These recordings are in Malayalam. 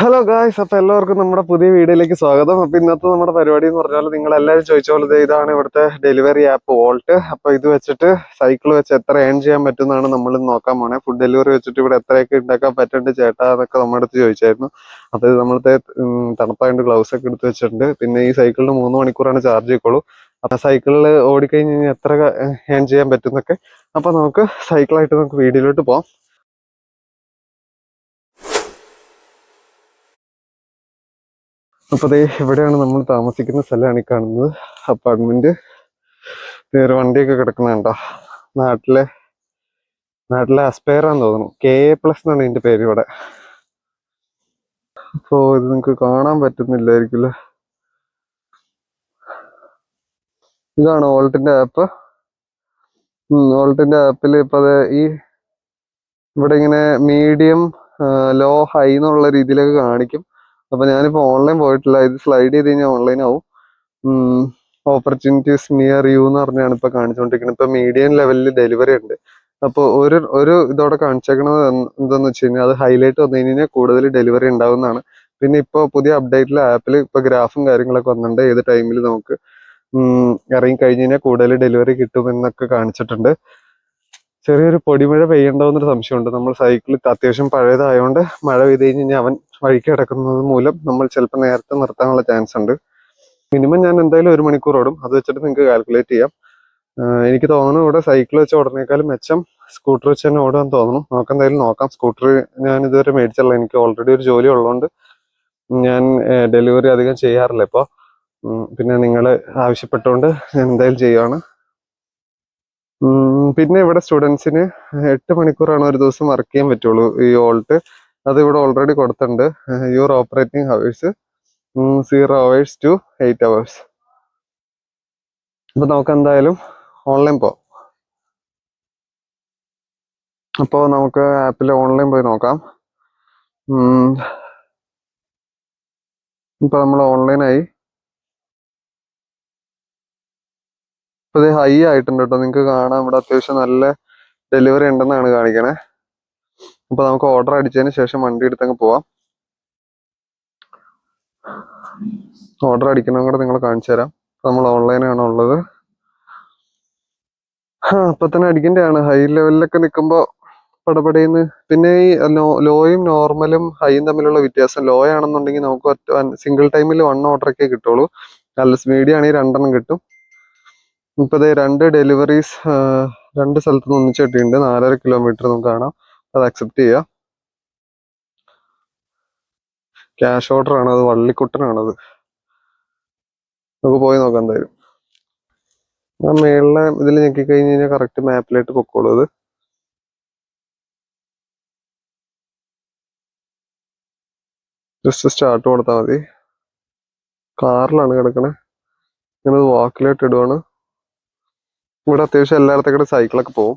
ഹലോ ഗായ്സ്, അപ്പൊ എല്ലാവർക്കും നമ്മുടെ പുതിയ വീഡിയോയിലേക്ക് സ്വാഗതം. അപ്പൊ ഇന്നത്തെ നമ്മുടെ പരിപാടി എന്ന് പറഞ്ഞാൽ നിങ്ങൾ എല്ലാവരും ചോദിച്ച പോലെ ഇതാണ് ഇവിടുത്തെ ഡെലിവറി ആപ്പ് വോൾട്ട്. അപ്പൊ ഇത് വെച്ചിട്ട് സൈക്കിൾ വെച്ച് എത്ര ഏൺ ചെയ്യാൻ പറ്റുന്നതാണ് നമ്മൾ നോക്കാൻ പോണേ. ഫുഡ് ഡെലിവറി വെച്ചിട്ട് ഇവിടെ എത്രയൊക്കെ ഉണ്ടാക്കാൻ പറ്റുന്നുണ്ട് ചേട്ടാ എന്നൊക്കെ നമ്മുടെ അടുത്ത് ചോദിച്ചായിരുന്നു. അപ്പൊ ഇത് നമ്മളത്തെ തണുപ്പായതുകൊണ്ട് ഗ്ലൗസ് ഒക്കെ എടുത്ത് വെച്ചിട്ടുണ്ട്. പിന്നെ ഈ സൈക്കിളിന് 3 മണിക്കൂറാണ് ചാർജ് ചെയ്യിക്കോളൂ. അപ്പൊ സൈക്കിളിൽ ഓടിക്കഴിഞ്ഞ് കഴിഞ്ഞാൽ എത്ര ഏൺ ചെയ്യാൻ പറ്റുന്നൊക്കെ. അപ്പൊ നമുക്ക് സൈക്കിളായിട്ട് നമുക്ക് വീഡിയോയിലോട്ട് പോകാം. അപ്പൊ ദേ ഇവിടെയാണ് നമ്മൾ താമസിക്കുന്ന സ്ഥലമാണ് ഈ കാണുന്നത്, അപ്പാർട്ട്മെന്റ്. വേറെ വണ്ടിയൊക്കെ കിടക്കുന്നുണ്ടോ? നാട്ടിലെ നാട്ടിലെ അസ്പയറാന്ന് തോന്നുന്നു, KA+ എന്നാണ് ഇതിന്റെ പേര് ഇവിടെ. അപ്പോ ഇത് നിങ്ങക്ക് കാണാൻ പറ്റുന്നില്ലായിരിക്കും. ഇതാണ് വോൾട്ടിന്റെ ആപ്പ്. വോൾട്ടിന്റെ ആപ്പിൽ ഇപ്പൊ ഈ ഇവിടെ ഇങ്ങനെ മീഡിയം, ലോ, ഹൈ എന്നുള്ള രീതിയിലൊക്കെ കാണിക്കും. അപ്പൊ ഞാനിപ്പോ ഓൺലൈൻ പോയിട്ടില്ല. ഇത് സ്ലൈഡ് ചെയ്ത് കഴിഞ്ഞാൽ ഓൺലൈൻ ആവും. ഓപ്പർച്യൂണിറ്റീസ് നിയർ യു എന്ന് പറഞ്ഞാണ് ഇപ്പൊ കാണിച്ചുകൊണ്ടിരിക്കുന്നത്. ഇപ്പൊ മീഡിയം ലെവലിൽ ഡെലിവറി ഉണ്ട്. അപ്പോൾ ഒരു ഇതോടെ കാണിച്ചേക്കണത് എന്താന്ന് വെച്ച് കഴിഞ്ഞാൽ, അത് ഹൈലൈറ്റ് വന്നു കഴിഞ്ഞാൽ കൂടുതൽ ഡെലിവറി ഉണ്ടാവുന്നതാണ്. പിന്നെ ഇപ്പോൾ പുതിയ അപ്ഡേറ്റിലെ ആപ്പിൽ ഇപ്പൊ ഗ്രാഫും കാര്യങ്ങളൊക്കെ വന്നിട്ടുണ്ട്. ഏത് ടൈമിൽ നമുക്ക് ഇറങ്ങി കഴിഞ്ഞ് കഴിഞ്ഞാൽ കൂടുതൽ ഡെലിവറി കിട്ടുമെന്നൊക്കെ കാണിച്ചിട്ടുണ്ട്. ചെറിയൊരു പൊടിമഴ പെയ്യണ്ടാവുന്നൊരു സംശയമുണ്ട്. നമ്മൾ സൈക്കിൾ അത്യാവശ്യം പഴയതായതുകൊണ്ട് മഴ പെയ്ത് കഴിഞ്ഞ് കഴിഞ്ഞാൽ അവൻ വഴിക്ക് കിടക്കുന്നത് മൂലം നമ്മൾ ചിലപ്പോൾ നേരത്തെ നിർത്താനുള്ള ചാൻസ് ഉണ്ട്. മിനിമം ഞാൻ എന്തായാലും 1 മണിക്കൂർ ഓടും. അത് വെച്ചിട്ട് നിങ്ങൾക്ക് കാൽക്കുലേറ്റ് ചെയ്യാം. എനിക്ക് തോന്നുന്നു ഇവിടെ സൈക്കിൾ വെച്ച് ഓടുന്നേക്കാളും മെച്ചം സ്കൂട്ടർ വെച്ച് തന്നെ ഓടാൻ തോന്നുന്നു. എന്തായാലും നോക്കാം. സ്കൂട്ടർ ഞാൻ ഇതുവരെ മേടിച്ചല്ല. എനിക്ക് ഓൾറെഡി ഒരു ജോലി ഉള്ളതുകൊണ്ട് ഞാൻ ഡെലിവറി അധികം ചെയ്യാറില്ല ഇപ്പോൾ. പിന്നെ നിങ്ങൾ ആവശ്യപ്പെട്ടുകൊണ്ട് ഞാൻ എന്തായാലും ചെയ്യുവാണ്. പിന്നെ ഇവിടെ സ്റ്റുഡൻസിന് 8 മണിക്കൂറാണ് ഒരു ദിവസം വർക്ക് ചെയ്യാൻ പറ്റുള്ളൂ ഈ വോൾട്ട്. അത് ഇവിടെ ഓൾറെഡി കൊടുത്തിട്ടുണ്ട്. Your operating hours 0 hours to 8 hours. അപ്പൊ നമുക്ക് എന്തായാലും ഓൺലൈൻ പോവാം. അപ്പോൾ നമുക്ക് ആപ്പിൽ ഓൺലൈൻ പോയി നോക്കാം. ഇപ്പൊ നമ്മൾ ഓൺലൈനായി. ഇപ്പൊ ഇത് ഹൈ ആയിട്ടുണ്ട് കേട്ടോ. നിങ്ങൾക്ക് കാണാം ഇവിടെ അത്യാവശ്യം നല്ല ഡെലിവറി ഉണ്ടെന്നാണ് കാണിക്കണേ. അപ്പൊ നമുക്ക് ഓർഡർ അടിച്ചതിന് ശേഷം വണ്ടി എടുത്തങ്ങ് പോവാം. ഓർഡർ അടിക്കണം കൂടെ നിങ്ങളെ കാണിച്ചു തരാം. നമ്മൾ ഓൺലൈനാണ് ഉള്ളത്. അപ്പൊ തന്നെ അടിക്കേണ്ടതാണ്. ഹൈ ലെവലിലൊക്കെ നിൽക്കുമ്പോൾ പടപടയെന്ന്. പിന്നെ ഈ ലോയും നോർമലും ഹൈയും തമ്മിലുള്ള വ്യത്യാസം, ലോ ആണെന്നുണ്ടെങ്കിൽ നമുക്ക് സിംഗിൾ ടൈമിൽ 1 ഓർഡറൊക്കെ കിട്ടുള്ളൂ. നല്ല മീഡിയം ആണെങ്കിൽ 2 കിട്ടും. ഇപ്പൊ 2 ഡെലിവറീസ് 2 സ്ഥലത്ത് നിന്ന് ഒന്നിച്ച് കിട്ടിയിട്ടുണ്ട്. 4.5 കിലോമീറ്റർ നമുക്ക് കാണാം. അത് അക്സെപ്റ്റ് ചെയ്യാം. ക്യാഷ് ഓർഡർ ആണ്, അത് വള്ളിക്കുട്ടനാണത്. നമുക്ക് പോയി നോക്കാം എന്തായാലും. ആ മേളിലെ ഇതിൽ ഞെക്കി കഴിഞ്ഞ് കഴിഞ്ഞാൽ കറക്റ്റ് മാപ്പിലായിട്ട് പൊക്കോളൂ. അത് ജസ്റ്റ് സ്റ്റാർട്ട് കൊടുത്താൽ മതി. കാറിലാണ് കിടക്കണേ. ഞാനത് വാക്കിലായിട്ട് ഇടുവാണ്. ഇവിടെ അത്യാവശ്യം എല്ലായിടത്തേക്കൂടെ സൈക്കിളൊക്കെ പോകും.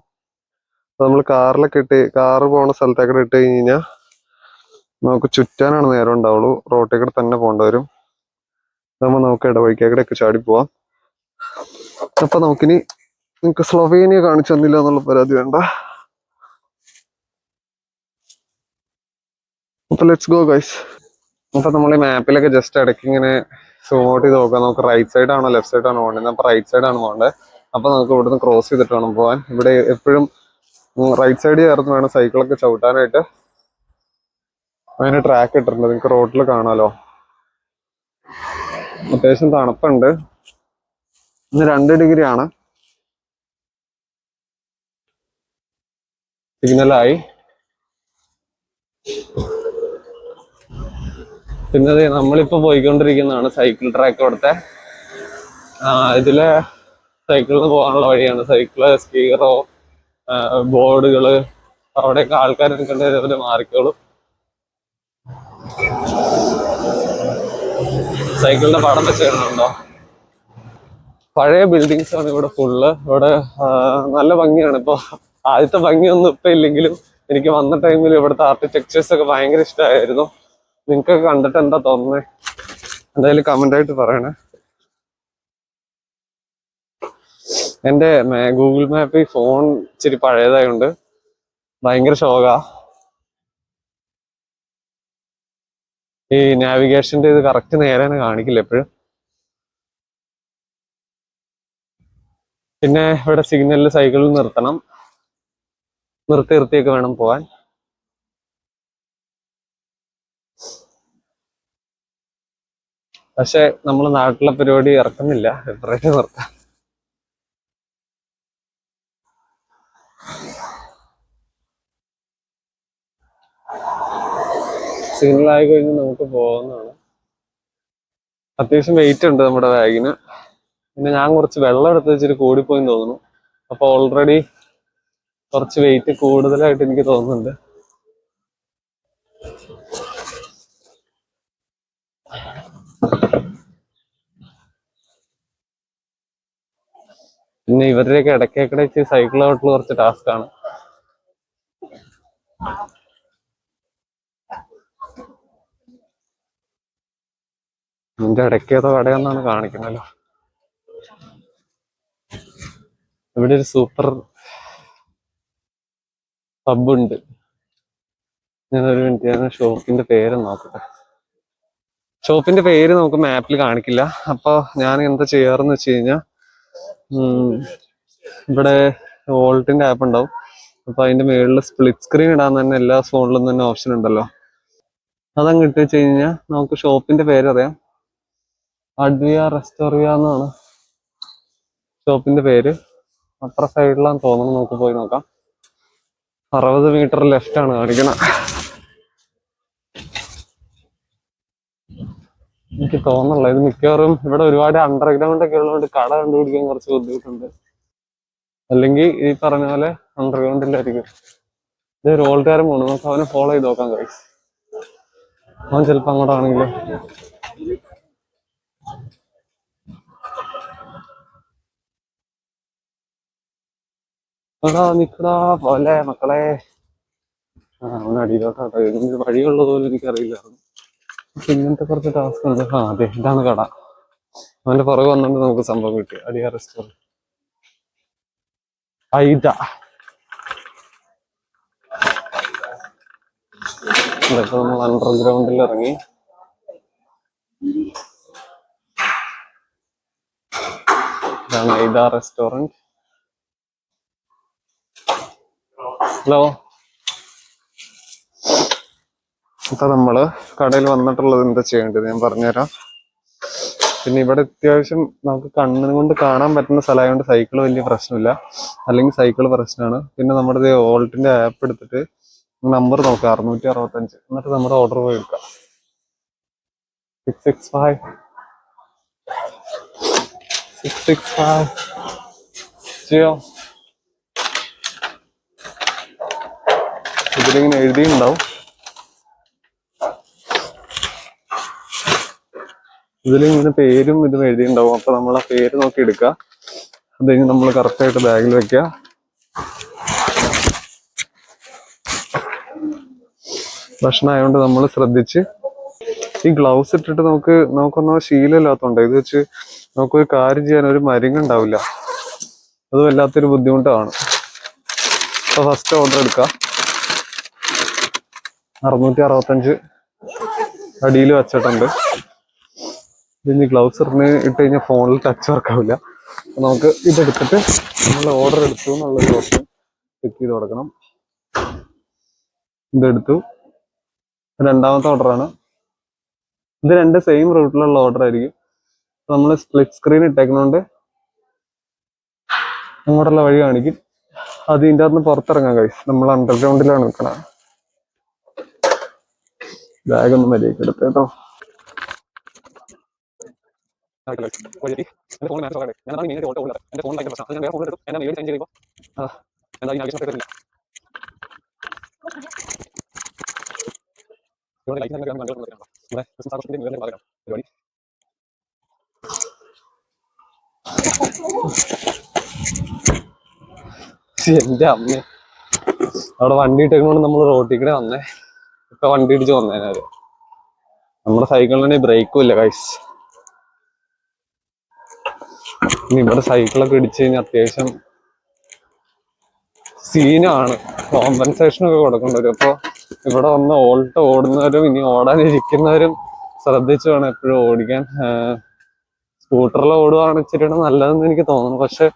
നമ്മൾ കാറ് പോണ സ്ഥലത്തേക്കൂടെ ഇട്ട് കഴിഞ്ഞ് കഴിഞ്ഞാൽ നമുക്ക് ചുറ്റാനാണ് നേരം ഉണ്ടാവുള്ളൂ. റോട്ടിൽ കൂടെ തന്നെ പോകേണ്ടി വരും. നമുക്ക് ഇടവഴിക്കേക്കൂടെ ചാടി പോവാം. അപ്പൊ നമുക്കിനി നിങ്ങൾക്ക് സ്ലൊവേനിയ കാണിച്ചു തന്നില്ല എന്നുള്ള പരാതി വേണ്ട. അപ്പൊ ലെറ്റ്സ് ഗോ ഗൈസ്. അപ്പൊ നമ്മൾ ഈ മാപ്പിലൊക്കെ ജസ്റ്റ് ഇടയ്ക്ക് ഇങ്ങനെ സൂം ഔട്ട് ചെയ്ത് നോക്കാം. നമുക്ക് റൈറ്റ് സൈഡ് ആണോ ലെഫ്റ്റ് സൈഡ് ആണോ പോകേണ്ടത്? അപ്പൊ റൈറ്റ് സൈഡ് ആണ് പോകേണ്ടത്. അപ്പൊ നമുക്ക് ഇവിടുന്ന് ക്രോസ് ചെയ്തിട്ട് വേണം പോകാൻ. ഇവിടെ എപ്പോഴും റൈറ്റ് സൈഡ് ചേർന്ന് വേണം സൈക്കിളൊക്കെ ചവിട്ടാനായിട്ട്. അതിന് ട്രാക്ക് ഇട്ടിട്ടുണ്ട്, നിങ്ങൾക്ക് റോഡിൽ കാണാലോ. അത്യാവശ്യം തണുപ്പുണ്ട്. ഇന്ന് 2 ഡിഗ്രി ആണ്. സിഗ്നലായി. പിന്നെ നമ്മളിപ്പോ പോയിക്കൊണ്ടിരിക്കുന്നതാണ് സൈക്കിൾ ട്രാക്ക്. അവിടുത്തെ ഇതിലെ സൈക്കിളിന് പോകാനുള്ള വഴിയാണ്. സൈക്കിള്, സ്പീക്കറോ, ബോർഡുകള്, അവിടെയൊക്കെ ആൾക്കാർ നിൽക്കേണ്ട മാറിക്കോളും. സൈക്കിളിന്റെ പടം വെച്ചിട്ടുണ്ടോ? പഴയ ബിൽഡിങ്സ് ആണ് ഇവിടെ ഫുള്ള്. ഇവിടെ നല്ല ഭംഗിയാണ്. ഇപ്പൊ ആദ്യത്തെ ഭംഗിയൊന്നും ഇപ്പൊ ഇല്ലെങ്കിലും എനിക്ക് വന്ന ടൈമിൽ ഇവിടുത്തെ ആർക്കിടെക്ചേഴ്സ് ഒക്കെ ഭയങ്കര ഇഷ്ടമായിരുന്നു. നിങ്ങൾക്കൊക്കെ കണ്ടിട്ട് എന്താ തോന്നുന്നേ? എന്തായാലും കമന്റ് ആയിട്ട് പറയണേ. എന്റെ ഗൂഗിൾ മാപ്പ് ഈ ഫോൺ ഇച്ചിരി പഴയതായോണ്ട് ഭയങ്കര ഷോകാ. ഈ നാവിഗേഷന്റെ ഇത് കറക്റ്റ് നേരെ കാണിക്കില്ല എപ്പോഴും. പിന്നെ ഇവിടെ സിഗ്നലിൽ സൈക്കിളിൽ നിർത്തണം, നിർത്തിയൊക്കെ വേണം പോവാൻ. പക്ഷെ നമ്മൾ നാട്ടിലെ പരിപാടി ഇറക്കുന്നില്ല, സെപ്പറേറ്റ് നിർത്താം. സിഗ്നലായി കഴിഞ്ഞ് നമുക്ക് പോകുന്നതാണ്. അത്യാവശ്യം വെയിറ്റ് ഉണ്ട് നമ്മുടെ ബാഗിന്. പിന്നെ ഞാൻ കുറച്ച് വെള്ളം എടുത്ത് വെച്ചിട്ട് കൂടിപ്പോയി തോന്നുന്നു. അപ്പൊ ഓൾറെഡി കുറച്ച് വെയിറ്റ് കൂടുതലായിട്ട് എനിക്ക് തോന്നുന്നുണ്ട്. പിന്നെ ഇവരുടെയൊക്കെ ഇടയ്ക്കിടയ്ക്ക് സൈക്കിൾ ഔട്ടിൽ കുറച്ച് ടാസ്ക് ആണ്. ഇതിന്റെ ഇടയ്ക്കേതോ കടയെന്നാണ് കാണിക്കുന്നല്ലോ. ഇവിടെ ഒരു സൂപ്പർ പബ്ബുണ്ട്. ഞാനൊരു മിനിറ്റ്, ഞാൻ ഷോപ്പിന്റെ പേര് നോക്കട്ടെ. ഷോപ്പിന്റെ പേര് നമുക്ക് മാപ്പിൽ കാണിക്കില്ല. അപ്പൊ ഞാൻ എന്താ ചെയ്യാറെന്ന് വെച്ച് കഴിഞ്ഞാൽ, ഇവിടെ വോൾട്ടിന്റെ ആപ്പ് ഉണ്ടാവും. അപ്പൊ അതിന്റെ മുകളിൽ സ്പ്ലിറ്റ് സ്ക്രീൻ ഇടാൻ തന്നെ എല്ലാ ഫോണിലും തന്നെ ഓപ്ഷൻ ഉണ്ടല്ലോ. അതങ്ങ് ഇട്ട് വെച്ച് കഴിഞ്ഞാൽ നമുക്ക് ഷോപ്പിന്റെ പേരറിയാം. അഡ്വിയ റെസ്റ്റോറിയ എന്നാണ് ഷോപ്പിന്റെ പേര്. അത്ര സൈഡിലാന്ന് തോന്നുന്നു, നമുക്ക് പോയി നോക്കാം. 60 മീറ്റർ ലെഫ്റ്റ് ആണ് കാണിക്കണം. എനിക്ക് തോന്നുന്നില്ല, ഇത് മിക്കവാറും ഇവിടെ ഒരുപാട് അണ്ടർഗ്രൗണ്ട് ഒക്കെ ഉള്ളതുകൊണ്ട് കട കണ്ടുപിടിക്കാൻ കുറച്ച് ബുദ്ധിമുട്ടുണ്ട്. അല്ലെങ്കിൽ ഈ പറഞ്ഞ പോലെ അണ്ടർഗ്രൗണ്ടിലായിരിക്കും. ഇത് ഒരു ഓൾക്കാരൻ പോണു, നമുക്ക് അവനെ ഫോളോ ചെയ്ത് നോക്കാം ഗൈസ്. അവൻ ചിലപ്പോ അങ്ങോട്ടാണെങ്കിലോ. എടാ നിക്കടാ പോലെ മക്കളെ. അവൻ അടിയിലോട്ടാട്ടോ. ഇതിന് വഴിയുള്ളത് പോലും എനിക്കറിയില്ലായിരുന്നു. ഇങ്ങനത്തെ കുറച്ച് ടാസ്ക് ഉണ്ട്. അതെ, ഇതാണ് കട. അവന്റെ പുറകെ വന്നിട്ട് നമുക്ക് സംഭവം കിട്ടി. അടിയ റെസ്റ്റോറന്റ് ഐദ. ഇതൊക്കെ നമ്മൾ അണ്ടർഗ്രൗണ്ടിൽ ഇറങ്ങി. ഇതാണ് ഐദ റെസ്റ്റോറന്റ്. ഹലോ. ഇപ്പൊ നമ്മള് കടയിൽ വന്നിട്ടുള്ളത് എന്താ ചെയ്യേണ്ടത് ഞാൻ പറഞ്ഞുതരാം. പിന്നെ ഇവിടെ അത്യാവശ്യം നമുക്ക് കണ്ണിന് കൊണ്ട് കാണാൻ പറ്റുന്ന സ്ഥലമായതുകൊണ്ട് സൈക്കിൾ വലിയ പ്രശ്നമില്ല, അല്ലെങ്കിൽ സൈക്കിൾ പ്രശ്നമാണ്. പിന്നെ നമ്മുടെ വോൾട്ടിന്റെ ആപ്പ് എടുത്തിട്ട് നമ്പർ നോക്കാം, 665. എന്നിട്ട് നമ്മുടെ ഓർഡർ പോയി എടുക്കാം. 665 ചെയ്യോ. ഇതിലിങ്ങനെ എഴുതിയിട്ടുണ്ടാവും. ഇതിലിങ്ങനെ പേരും ഇതും എഴുതിയിട്ടുണ്ടാവും. അപ്പൊ നമ്മൾ ആ പേര് നോക്കി എടുക്കുക. അത് കഴിഞ്ഞ് നമ്മൾ കറക്റ്റായിട്ട് ബാഗിൽ വെക്കുക. ഭക്ഷണമായതുകൊണ്ട് നമ്മൾ ശ്രദ്ധിച്ച്. ഈ ഗ്ലൗസ് ഇട്ടിട്ട് നമുക്കൊന്നും ശീലമില്ലാത്തതുകൊണ്ട് ഇത് വെച്ച് നമുക്കൊരു കാര്യം ചെയ്യാൻ ഒരു മരുങ്ങുണ്ടാവില്ല. അത് വല്ലാത്തൊരു ബുദ്ധിമുട്ടാണ്. അപ്പൊ ഫസ്റ്റ് ഓർഡർ എടുക്കുക. 665 അടിയിൽ വെച്ചിട്ടുണ്ട്. ഇതിന് ഗ്ലൗസ് ഇട്ട് കഴിഞ്ഞാൽ ഫോണിൽ ടച്ച് വർക്കാവില്ല. അപ്പൊ നമുക്ക് ഇതെടുത്തിട്ട് നമ്മൾ ഓർഡർ എടുത്തു എന്നുള്ളൊരു ഓപ്ഷൻ ചെക്ക് ചെയ്ത് കൊടുക്കണം. ഇതെടുത്തു. രണ്ടാമത്തെ ഓർഡറാണ്. ഇത് രണ്ട് സെയിം റൂട്ടിലുള്ള ഓർഡർ ആയിരിക്കും. നമ്മൾ സ്പ്ലിറ്റ് സ്ക്രീൻ ഇട്ടേക്കുന്നതുകൊണ്ട് അങ്ങോട്ടുള്ള വഴി കാണിക്കും. അത് ഇതിൻ്റെ അകത്ത് പുറത്തിറങ്ങാൻ കഴിയും. നമ്മൾ അണ്ടർഗ്രൗണ്ടിലാണ് നിൽക്കണത്. ബാഗൊന്നും മര്യാദയ്ക്ക് എടുത്തേട്ടോ. എന്റെ അമ്മ, അവിടെ വണ്ടി ഇട്ടേക്കൊണ്ട് നമ്മൾ റോട്ടിൽ കൂടെ വന്നേ. ഇപ്പൊ വണ്ടി ഇടിച്ച് വന്നേനാര്. നമ്മുടെ സൈക്കിളിന് ബ്രേക്കും ഇല്ല ഗൈസ്. ഇനി ഇവിടെ സൈക്കിളൊക്കെ ഇടിച്ചു കഴിഞ്ഞാൽ അത്യാവശ്യം സീനാണ്. കോമ്പൻസേഷൻ ഒക്കെ കൊടുക്കേണ്ടി വരും. അപ്പൊ ഇവിടെ വന്ന് ഓടുന്നവരും ഇനി ഓടാനിരിക്കുന്നവരും ശ്രദ്ധിച്ചു വേണം എപ്പോഴും ഓടിക്കാൻ. സ്കൂട്ടറിൽ ഓടുകയാണ് ഇച്ചിരി നല്ലതെന്ന് എനിക്ക് തോന്നുന്നു. പക്ഷെ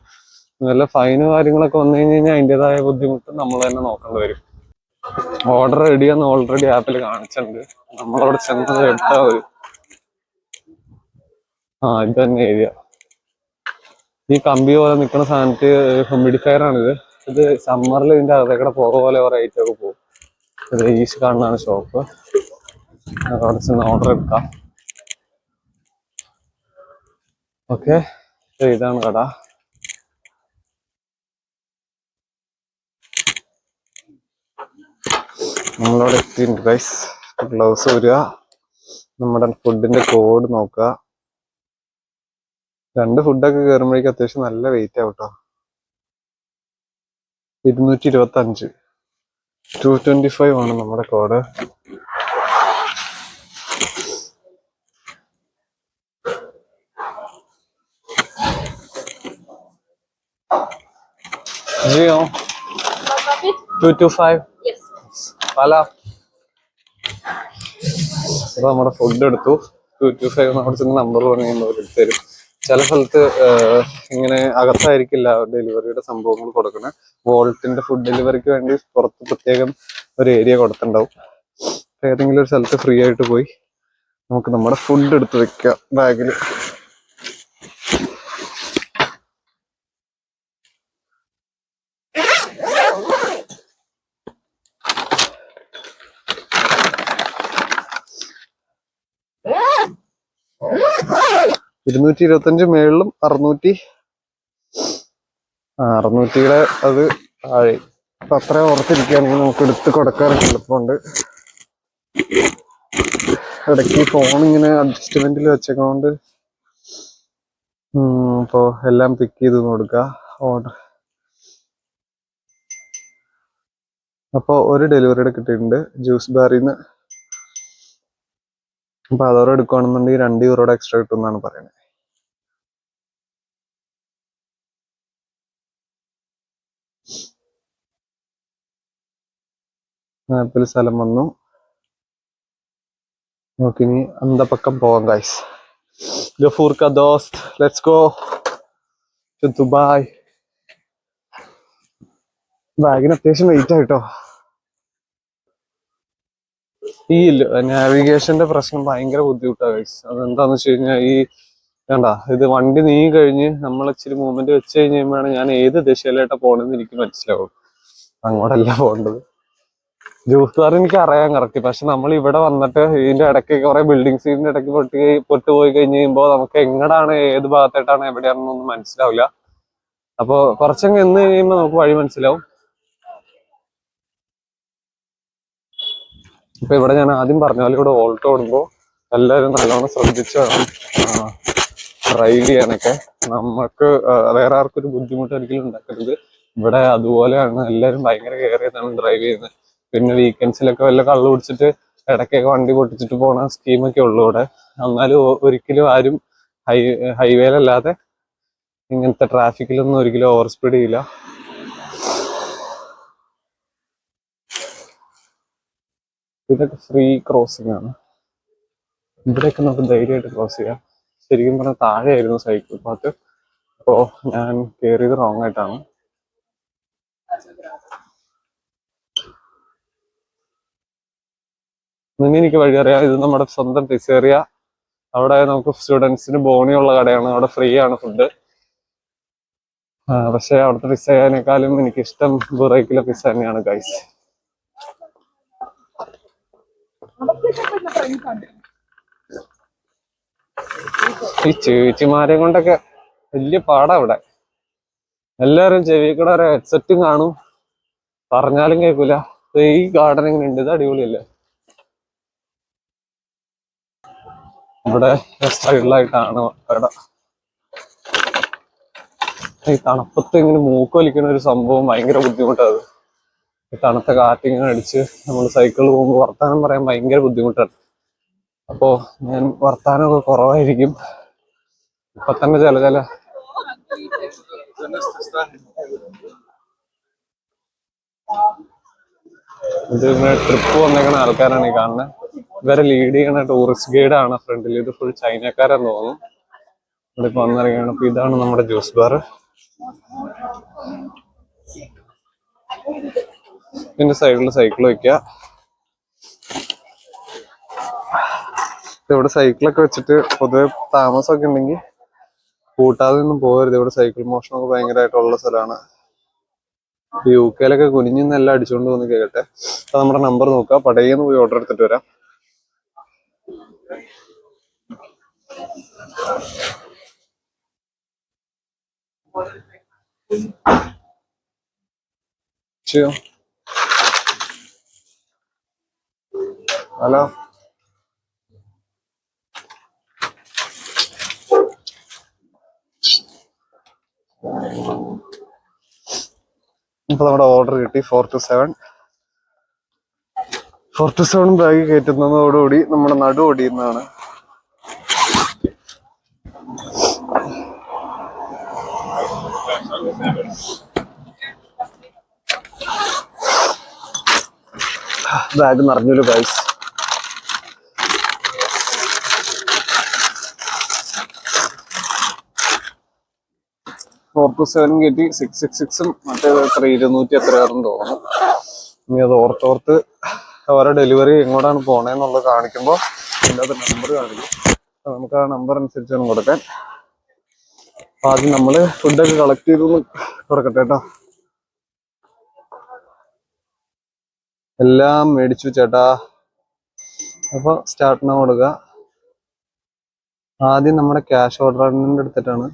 നല്ല ഫൈന് കാര്യങ്ങളൊക്കെ വന്നു കഴിഞ്ഞാൽ അതിൻ്റെതായ ബുദ്ധിമുട്ട് നമ്മൾ തന്നെ നോക്കേണ്ടി വരും. ഓർഡർ റെഡിയാന്ന് ഓൾറെഡി ആപ്പിൽ കാണിച്ചിട്ടുണ്ട്. നമ്മളവിടെ ചെന്നത് എടുത്താൽ മതി. ഇത് തന്നെ ഏരിയ. ഈ കമ്പി പോലെ നിൽക്കുന്ന സാധനത്ത് ഹ്യൂമിഡിഫയർ ആണിത്. ഇത് സമ്മറിൽ ഇതിന്റെ അകത്തേക്കൂടെ പുക പോലെ റേറ്റ് ഒക്കെ പോകും. ഇത് ഈസ്റ്റ് കാണുന്നതാണ് ഷോപ്പ്. അവിടെ ചെന്ന് ഓർഡർ എടുക്കാം. ഓക്കെ, ഇതാണ് കട. നമ്മളവിടെ എത്തിയിട്ടുണ്ട് ഗൈസ്. ഗ്ലൗസ് വരിക, നമ്മുടെ ഫുഡിന്റെ കോഡ് നോക്കുക. 2 ഫുഡൊക്കെ കയറുമ്പോഴേക്കും അത്യാവശ്യം നല്ല വെയിറ്റ് ആവും കേട്ടോ. 225 225 ആണ് നമ്മുടെ കോഡ്. ജിയോ 225 പല. അപ്പൊ നമ്മുടെ ഫുഡ് എടുത്തു. 225 നമ്മുടെ ചെന്ന് നമ്പർ പറഞ്ഞു എടുത്തു തരും. ചില സ്ഥലത്ത് ഇങ്ങനെ അകത്തായിരിക്കില്ല ഡെലിവറിയുടെ സംഭവങ്ങൾ കൊടുക്കണേ. വോൾട്ടിന്റെ ഫുഡ് ഡെലിവറിക്ക് വേണ്ടി പുറത്ത് പ്രത്യേകം ഒരു ഏരിയ കൊടുത്തിട്ടുണ്ടാവും. ഏതെങ്കിലും ഒരു സ്ഥലത്ത് ഫ്രീ ആയിട്ട് പോയി നമുക്ക് നമ്മുടെ ഫുഡ് എടുത്ത് വെക്കാം ബാഗിൽ. $225 മേളിലും 600 അത് താഴെ. അപ്പൊ അത്രയും ഓർത്തിരിക്കുകയാണെങ്കിൽ നമുക്ക് എടുത്ത് കൊടുക്കാനൊക്കെ എളുപ്പമുണ്ട്. ഇടയ്ക്ക് ഫോൺ ഇങ്ങനെ അഡ്ജസ്റ്റ്മെന്റിൽ വെച്ചേക്കൊണ്ട് ഇപ്പോ എല്ലാം പിക്ക് ചെയ്ത് കൊടുക്കുക ഓർഡർ. അപ്പൊ ഒരു ഡെലിവറിയുടെ കിട്ടിയിട്ടുണ്ട് ജ്യൂസ് ബാറിന്ന്. അപ്പൊ അതോടെ എടുക്കുകയാണെന്നുണ്ടെങ്കിൽ €2 എക്സ്ട്രാ കിട്ടും എന്നാണ് പറയുന്നത്. ആപ്പിൽ സ്ഥലം വന്നു. നമുക്കിനി അന്തപക്കം പോവാം ഗൈസ്. ഗഫൂർ കാ ദോസ്ത്, ലെറ്റ്സ് ഗോ ടു ദുബായ്. ബാഗിന് അത്യാവശ്യം വെയിറ്റ് ആയിട്ടോ. ഈ നാവിഗേഷന്റെ പ്രശ്നം ഭയങ്കര ബുദ്ധിമുട്ടാണ് ഗൈസ്. അതെന്താന്ന് വെച്ച് കഴിഞ്ഞാൽ വേണ്ട ഇത് വണ്ടി നീങ്ങി കഴിഞ്ഞ് നമ്മൾ ഇച്ചിരി മൂവ്മെന്റ് വെച്ച് കഴിഞ്ഞ് കഴിയുമ്പോഴാണ് ഞാൻ ഏത് ദിശയിലായിട്ടാ പോകണമെന്ന് എനിക്ക് മനസ്സിലാവും. അങ്ങോട്ടല്ല പോകേണ്ടത്. ജ്യൂസ് ബാർ എനിക്ക് അറിയാൻ കറക്റ്റ്. പക്ഷെ നമ്മൾ ഇവിടെ വന്നിട്ട് ഇതിന്റെ ഇടയ്ക്ക് കുറെ ബിൽഡിങ്സിന്റെ ഇടയ്ക്ക് പൊട്ടുപോയി കഴിഞ്ഞ് കഴിയുമ്പോൾ നമുക്ക് എങ്ങടാണ് ഏത് ഭാഗത്തായിട്ടാണ് എവിടെയാണെന്നൊന്നും മനസ്സിലാവില്ല. അപ്പൊ കുറച്ചങ്ങ് എന്ന് കഴിയുമ്പോൾ നമുക്ക് വഴി മനസ്സിലാവും. ഇപ്പൊ ഇവിടെ ഞാൻ ആദ്യം പറഞ്ഞ പോലെ ഇവിടെ ഓൾട്ടോ ഓടുമ്പോൾ എല്ലാവരും നല്ലോണം ശ്രദ്ധിച്ച് വേണം ഡ്രൈവ് ചെയ്യാനൊക്കെ. നമുക്ക് വേറെ ആർക്കും ഒരു ബുദ്ധിമുട്ട് ഒരിക്കലും ഉണ്ടാക്കരുത്. ഇവിടെ അതുപോലെയാണ്, എല്ലാവരും ഭയങ്കര കെയർ ചെയ്താണ് ഡ്രൈവ് ചെയ്യുന്നത്. പിന്നെ വീക്കെൻഡ്സിലൊക്കെ വല്ല കള്ളു പിടിച്ചിട്ട് ഇടയ്ക്കൊക്കെ വണ്ടി പൊട്ടിച്ചിട്ട് പോണ സ്കീമൊക്കെ ഉള്ളു ഇവിടെ. എന്നാലും ഒരിക്കലും ആരും ഹൈവേയിലല്ലാതെ ഇങ്ങനത്തെ ട്രാഫിക്കിലൊന്നും ഒരിക്കലും ഓവർ സ്പീഡ് ചെയ്യില്ല. ഇതൊക്കെ ഫ്രീ ക്രോസിംഗ് ആണ്. ഇവിടെയൊക്കെ നമുക്ക് ധൈര്യമായിട്ട് ക്രോസ് ചെയ്യാം. ശരിക്കും പറഞ്ഞാൽ താഴെയായിരുന്നു സൈക്കിൾ പാത്ത്. അപ്പോ ഞാൻ കയറിയത് റോങ് ആയിട്ടാണ്. ഇനി എനിക്ക് വഴി അറിയാം. ഇത് നമ്മുടെ സ്വന്തം പിസേറിയ. അവിടെ നമുക്ക് സ്റ്റുഡൻസിന് ബോണിയുള്ള കടയാണ്. അവിടെ ഫ്രീ ആണ് ഫുഡ്. പക്ഷെ അവിടുത്തെ പിസ്സയേക്കാളും എനിക്കിഷ്ടം ബുറൈക്കിലെ പിസ്സ തന്നെയാണ് ഗൈസ്. ഈ ചേച്ചിമാരെ കൊണ്ടൊക്കെ വലിയ പാടാ ഇവിടെ. എല്ലാരും ചെവി കൂടെ ഒരു ഹെഡ്സെറ്റും കാണും, പറഞ്ഞാലും കേൾക്കൂല. ഈ ഗാർഡൻ എങ്ങനെ ഉണ്ട്? ഇത് അടിപൊളിയല്ലേ? ഇവിടെ സൈഡിലായിട്ടാണ് ഇവിടെ. ഈ തണുപ്പത്ത് ഇങ്ങനെ മൂക്കൊലിക്കുന്ന ഒരു സംഭവം ഭയങ്കര ബുദ്ധിമുട്ടാണ്. ഈ തണുത്ത കാറ്റിങ്ങനെ അടിച്ച് നമ്മൾ സൈക്കിളിൽ പോകുമ്പോൾ വർത്താനം പറയാൻ ഭയങ്കര ബുദ്ധിമുട്ടാണ്. അപ്പോ ഞാൻ വർത്താനമൊക്കെ കുറവായിരിക്കും. ഇപ്പൊ തന്നെ ചില ഇത് ഇങ്ങനെ ട്രിപ്പ് വന്നേക്കുന്ന ആൾക്കാരാണ് ഈ കാണുന്നത്. ഇവരെ ലീഡ് ചെയ്യുന്ന ടൂറിസ്റ്റ് ഗൈഡാണ് ഫ്രണ്ടിൽ. ഇത് ഫുൾ ചൈനക്കാരെന്ന് തോന്നുന്നു. ഇവിടെ ഇപ്പൊ വന്നിറങ്ങിയാണ്. അപ്പൊ ഇതാണ് നമ്മുടെ ജ്യൂസ് ബാർ. ഇതിന്റെ സൈഡിൽ സൈക്കിൾ വെക്കുക. ഇവിടെ സൈക്കിളൊക്കെ വെച്ചിട്ട് പൊതുവെ താമസമൊക്കെ ഉണ്ടെങ്കിൽ കൂട്ടാതെ ഒന്നും പോകരുത്. ഇവിടെ സൈക്കിൾ മോഷണമൊക്കെ ഭയങ്കരമായിട്ടുള്ള സ്ഥലമാണ്. യു കെയിലൊക്കെ കുനിഞ്ഞെല്ലാം അടിച്ചുകൊണ്ട് വന്ന് കേട്ടെ. അപ്പൊ നമ്മുടെ നമ്പർ നോക്കുക. പടയെന്ന് പോയി ഓർഡർ എടുത്തിട്ട് വരാം. ഹലോ, ഇപ്പൊ നമ്മുടെ ഓർഡർ കിട്ടി. 4-7 ബാഗ് കയറ്റുന്നതോടുകൂടി നമ്മുടെ നടു ഓടിയുന്നതാണ്. ബാഗ് നിറഞ്ഞൊരു ഗൈസ്. (4-7) കയറ്റി. 666 മറ്റേത് എത്ര 200 എത്രയാണെന്ന് തോന്നുന്നു. ഇനി അത് ഓർത്തോർത്ത് അവരുടെ ഡെലിവറി എങ്ങോട്ടാണ് പോണേന്നുള്ളത് കാണിക്കുമ്പോൾ അതിൻ്റെ അത് നമ്പർ കാണിക്കും. നമുക്ക് ആ നമ്പർ അനുസരിച്ചാണ് കൊടുക്കാൻ. ആദ്യം നമ്മള് ഫുഡൊക്കെ കളക്ട് ചെയ്തൊന്ന് കൊടുക്കട്ടെ കേട്ടോ. എല്ലാം മേടിച്ചു ചേട്ടാ. അപ്പൊ സ്റ്റാർട്ടിന് കൊടുക്കുക. ആദ്യം നമ്മുടെ ക്യാഷ് ഓർഡറിൻ്റെ എടുത്തിട്ടാണ്.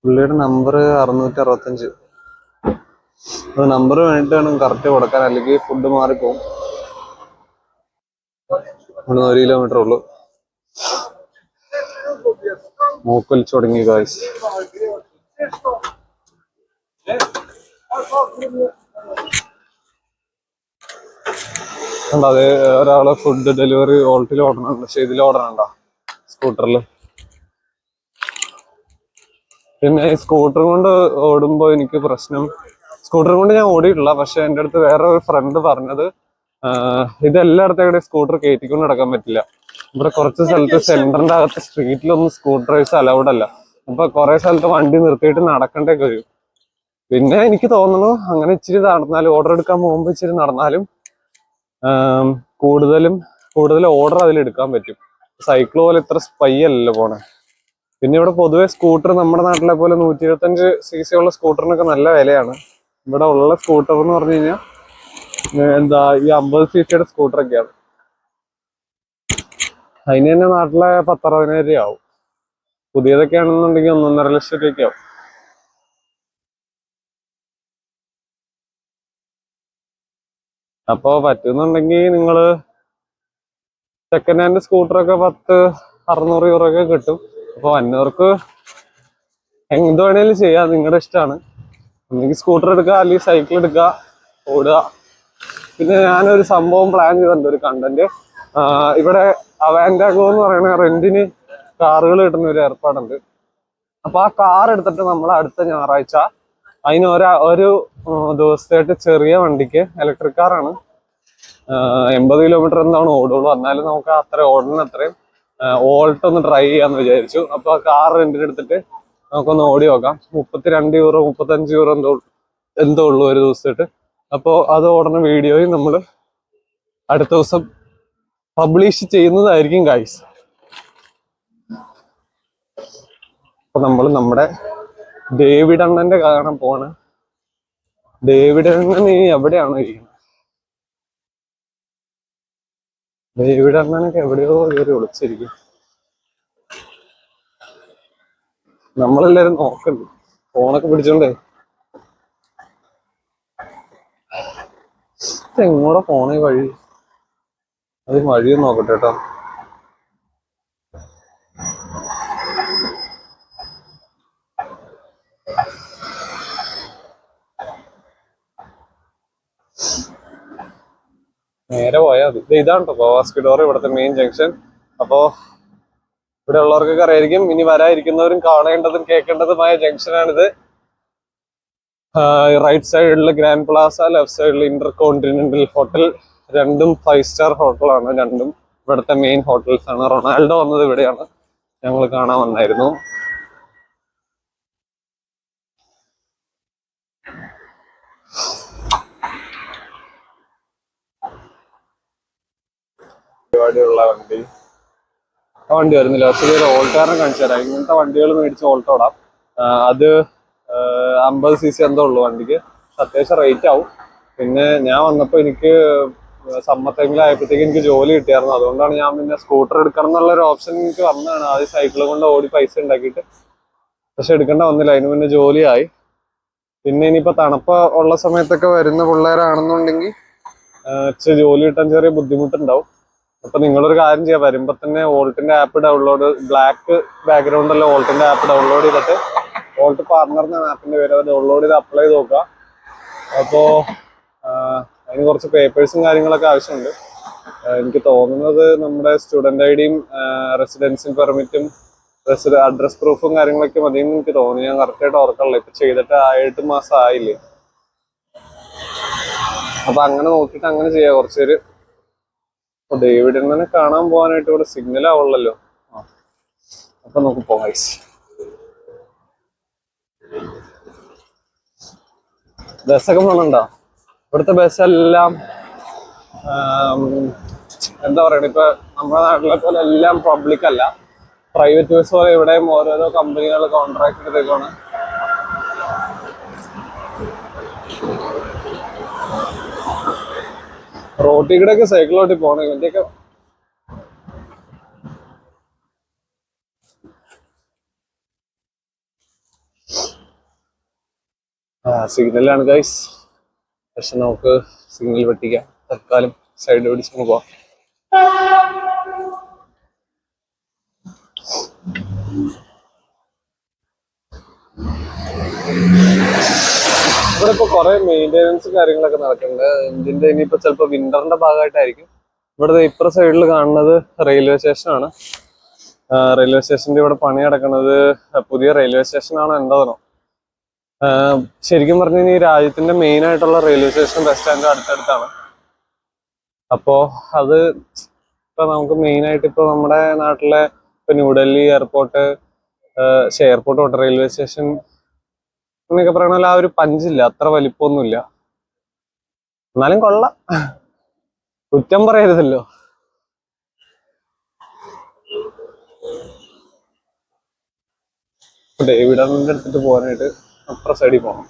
പുള്ളിയുടെ നമ്പർ 665. അത് നമ്പർ വേണ്ടിയിട്ട് വേണം കറക്റ്റ് കൊടുക്കാൻ, അല്ലെങ്കിൽ ഫുഡ് മാറിപ്പോവും. ഇവിടുന്ന് 1 കിലോമീറ്റർ ഉള്ളു. മൂക്കൊലിച്ചു തുടങ്ങി ഗായ്സ്. അത് ഒരാള് ഫുഡ് ഡെലിവറി ഓൾട്ടിൽ ഓടണുണ്ട്. പക്ഷെ ഇതിൽ ഓടണുണ്ടോ സ്കൂട്ടറിൽ. പിന്നെ ഈ സ്കൂട്ടർ കൊണ്ട് ഓടുമ്പോ എനിക്ക് പ്രശ്നം, സ്കൂട്ടർ കൊണ്ട് ഞാൻ ഓടിയിട്ടില്ല. പക്ഷെ എൻ്റെ അടുത്ത് വേറെ ഒരു ഫ്രണ്ട് പറഞ്ഞത് ഇതെല്ലായിടത്തും സ്കൂട്ടർ കയറ്റിക്കൊണ്ട് നടക്കാൻ പറ്റില്ല. ഇവിടെ കുറച്ച് സ്ഥലത്ത് സെന്ററിന്റെ അകത്ത് സ്ട്രീറ്റിലൊന്നും സ്കൂട്ടറേഴ്സ് അലൗഡ് അല്ല. അപ്പൊ കുറെ സ്ഥലത്ത് വണ്ടി നിർത്തിയിട്ട് നടക്കേണ്ടൊക്കെ വരും. പിന്നെ എനിക്ക് തോന്നുന്നു അങ്ങനെ ഇച്ചിരി നടന്നാലും, ഓർഡർ എടുക്കാൻ പോകുമ്പോൾ ഇച്ചിരി നടന്നാലും കൂടുതൽ ഓർഡർ അതിലെടുക്കാൻ പറ്റും. സൈക്കിൾ പോലെ ഇത്ര സ്പൈയല്ലല്ലോ പോണേ. പിന്നെ ഇവിടെ പൊതുവെ സ്കൂട്ടർ നമ്മുടെ നാട്ടിലെ പോലെ 125cc ഉള്ള സ്കൂട്ടറിനൊക്കെ നല്ല വിലയാണ്. ഇവിടെ ഉള്ള സ്കൂട്ടർ എന്ന് പറഞ്ഞു കഴിഞ്ഞാൽ എന്താ ഈ 50cc സ്കൂട്ടറൊക്കെയാണ്. അതിന് തന്നെ നാട്ടിലെ 10-60,000 രൂപയാവും. പുതിയതൊക്കെ ആണെന്നുണ്ടെങ്കിൽ 1.5 ലക്ഷം രൂപയ്ക്ക് ആവും. അപ്പൊ പറ്റുന്നുണ്ടെങ്കിൽ നിങ്ങള് സെക്കൻഡ് ഹാൻഡ് സ്കൂട്ടറൊക്കെ 1000-600 യൂറോയൊക്കെ കിട്ടും. അപ്പൊ വന്നവർക്ക് എന്ത് വേണേലും ചെയ്യാം, നിങ്ങളുടെ ഇഷ്ടമാണ്. ഒന്നെങ്കിൽ സ്കൂട്ടർ എടുക്കുക, അല്ലെങ്കിൽ സൈക്കിൾ എടുക്കുക, ഓടുക. പിന്നെ ഞാനൊരു സംഭവം പ്ലാൻ ചെയ്തിട്ടുണ്ട്, ഒരു കണ്ടന്റ്. ഇവിടെ അവാൻഡാഗോ എന്ന് പറയുന്ന റെന്റിന് കാറുകൾ കിട്ടുന്ന ഒരു ഏർപ്പാടുണ്ട്. അപ്പൊ ആ കാർ എടുത്തിട്ട് നമ്മൾ അടുത്ത ഞായറാഴ്ച അതിന് ഒരു ദിവസത്തേക്ക് ചെറിയ വണ്ടിക്ക്, ഇലക്ട്രിക് കാറാണ്, 80 കിലോമീറ്റർ എന്താണ് ഓടുള്ളൂ. എന്നാലും നമുക്ക് അത്ര ഓടുന്ന അത്രയും ഓൾട്ട് ഒന്ന് ട്രൈ ചെയ്യാന്ന് വിചാരിച്ചു. അപ്പൊ ആ കാർ റെന്റിന് എടുത്തിട്ട് നമുക്കൊന്ന് ഓടി നോക്കാം. 32 യൂറോ 35 യൂറോ എന്തോ ഉള്ളൂ ഒരു ദിവസത്തേക്ക്. അപ്പോൾ അത് ഓടുന്ന വീഡിയോയും നമ്മൾ അടുത്ത ദിവസം പബ്ലിഷ് ചെയ്യുന്നതായിരിക്കും ഗൈസ്. അപ്പൊ നമ്മൾ നമ്മുടെ ഡേവിഡ് അണ്ണന്റെ കാണാൻ പോവാണ്. ഡേവിഡ് അണ്ണൻ എവിടെയാണോ ഇരിക്കുന്നത്? ഡേവിഡ് അണ്ണനൊക്കെ എവിടെയോ കയറി ഒളിച്ചിരിക്കും. നമ്മളെല്ലാരും നോക്കണ്ട്, ഫോണൊക്കെ പിടിച്ചോണ്ടേ. എങ്ങോടെ പോണേ വഴി? അത് വഴിയൊന്നും നോക്കട്ടെ കേട്ടോ. നേരെ പോയാൽ മതി. ഇതാണ് കേട്ടോ വാസ്കോഡോർ, ഇവിടുത്തെ മെയിൻ ജംഗ്ഷൻ. അപ്പോ ഇവിടെ ഉള്ളവർക്കൊക്കെ അറിയായിരിക്കും. ഇനി വരാതിരിക്കുന്നവരും കാണേണ്ടതും കേൾക്കേണ്ടതുമായ ജംഗ്ഷനാണിത്. റൈറ്റ് സൈഡിൽ ഗ്രാൻഡ് പ്ലാസ, ലെഫ്റ്റ് സൈഡിൽ ഇന്റർ കോണ്ടിനെന്റൽ ഹോട്ടൽ. രണ്ടും 5 സ്റ്റാർ ഹോട്ടലാണ്. രണ്ടും ഇവിടുത്തെ മെയിൻ ഹോട്ടൽസ് ആണ്. റൊണാൾഡോ വന്നത് ഇവിടെയാണ്, ഞങ്ങൾ കാണാൻ വന്നായിരുന്നു. പരിപാടിയുള്ള വണ്ടി, ആ വണ്ടി വരുന്നില്ല. പക്ഷേ ഒരു ഓൾട്ടാറിനെ കാണിച്ചു തരാം. ഇങ്ങനത്തെ വണ്ടികൾ മേടിച്ച് ഓൾട്ടോ ഇടാം. അത് 50cc എന്തോ ഉള്ളു വണ്ടിക്ക്. അത്യാവശ്യം റേറ്റ് ആവും. പിന്നെ ഞാൻ വന്നപ്പോൾ എനിക്ക് സമ്മർ ടൈമിലായപ്പോഴത്തേക്ക് എനിക്ക് ജോലി കിട്ടിയായിരുന്നു. അതുകൊണ്ടാണ് ഞാൻ പിന്നെ സ്കൂട്ടർ എടുക്കണം എന്നുള്ള ഒരു ഓപ്ഷൻ എനിക്ക് വന്നതാണ്. ആദ്യം സൈക്കിൾ കൊണ്ട് ഓടി പൈസ ഉണ്ടാക്കിയിട്ട്, പക്ഷെ എടുക്കേണ്ട വന്നില്ല. അതിന് പിന്നെ ജോലിയായി. പിന്നെ ഇനിയിപ്പോൾ തണുപ്പ് ഉള്ള സമയത്തൊക്കെ വരുന്ന പിള്ളേരാണെന്നുണ്ടെങ്കിൽ ഇച്ചിരി ജോലി കിട്ടാൻ ചെറിയ ബുദ്ധിമുട്ടുണ്ടാവും. അപ്പൊ നിങ്ങളൊരു കാര്യം ചെയ്യാം, വരുമ്പോ തന്നെ വോൾട്ടിന്റെ ആപ്പ് ഡൗൺലോഡ്, ബ്ലാക്ക് ബാക്ക്ഗ്രൗണ്ടിലെ വോൾട്ടിന്റെ ആപ്പ് ഡൗൺലോഡ് ചെയ്തിട്ട്, വോൾട്ട് പാർട്ണർ എന്ന ആപ്പിന്റെ പേര്, അത് ഡൗൺലോഡ് ചെയ്ത് അപ്ലൈ ചെയ്ത് നോക്കുക. അപ്പോ അതിന് കുറച്ച് പേപ്പേഴ്സും കാര്യങ്ങളൊക്കെ ആവശ്യമുണ്ട്. എനിക്ക് തോന്നുന്നത് നമ്മുടെ സ്റ്റുഡന്റ് ഐഡിയും റെസിഡൻസി പെർമിറ്റും അഡ്രസ് പ്രൂഫും കാര്യങ്ങളൊക്കെ മതിയെന്ന് എനിക്ക് തോന്നി. ഞാൻ കറക്റ്റായിട്ട് ഓർക്കണില്ല, ഇപ്പൊ ചെയ്തിട്ട് 8 മാസം ആയില്ലേ. അപ്പൊ അങ്ങനെ നോക്കിയിട്ട് അങ്ങനെ ചെയ്യാം. കുറച്ചൊരു ഡേവിഡിനെ കാണാൻ പോകാനായിട്ട് ഇവിടെ സിഗ്നൽ ആവുള്ളല്ലോ. അപ്പൊ നമുക്ക് പോകാം. ബസ്സൊക്കെ പോകുന്നുണ്ടോ? ഇവിടുത്തെ ബസ്സെല്ലാം എന്താ പറയണ, ഇപ്പൊ നമ്മുടെ നാട്ടിലെ പോലെ എല്ലാം പബ്ലിക് അല്ല, പ്രൈവറ്റ് ബസ് പോലെ ഇവിടെയും ഓരോരോ കമ്പനികൾ കോൺട്രാക്ട് എടുത്തേക്കാണ്. റോട്ടിൽ കൂടെ ഒക്കെ സൈക്കിളോട്ടി പോകണം. ഇതിന്റെയൊക്കെ സിഗ്നലാണ് ഗൈസ്. പക്ഷെ നമുക്ക് സിഗ്നൽ വെട്ടിക്കാം. തൽക്കാലം സൈഡ് പിടിച്ച് പോവാം. ഇവിടെ ഇപ്പൊ കുറെ മെയിൻ്റെനൻസ് കാര്യങ്ങളൊക്കെ നടക്കുന്നുണ്ട്. എഞ്ചിന്റെ ഇനിയിപ്പോ ചിലപ്പോ വിന്ററിന്റെ ഭാഗമായിട്ടായിരിക്കും. ഇവിടെ ഇപ്പുറ സൈഡിൽ കാണുന്നത് റെയിൽവേ സ്റ്റേഷനാണ്. റെയിൽവേ സ്റ്റേഷന്റെ ഇവിടെ പണി നടക്കുന്നത് പുതിയ റെയിൽവേ സ്റ്റേഷനാണോ എന്താണോ. ശരിക്കും പറഞ്ഞു കഴിഞ്ഞാൽ ഈ രാജ്യത്തിന്റെ മെയിൻ ആയിട്ടുള്ള റെയിൽവേ സ്റ്റേഷൻ ബസ് സ്റ്റാൻഡ് അടുത്തടുത്താണ്. അപ്പോ അത് ഇപ്പൊ നമുക്ക് മെയിൻ ആയിട്ട് ഇപ്പൊ നമ്മുടെ നാട്ടിലെ ഇപ്പൊ ന്യൂഡൽഹി എയർപോർട്ട്, എയർപോർട്ട് തൊട്ട് റെയിൽവേ സ്റ്റേഷൻ എന്നൊക്കെ പറയണ ആ ഒരു പഞ്ചില്ല, അത്ര വലിപ്പമൊന്നുമില്ല. എന്നാലും കൊള്ളാം, കുറ്റം പറയരുതല്ലോ. ഡേവിഡറിന്റെ അടുത്തിട്ട് പോകാനായിട്ട് അപ്പുറ സൈഡിൽ പോകണം.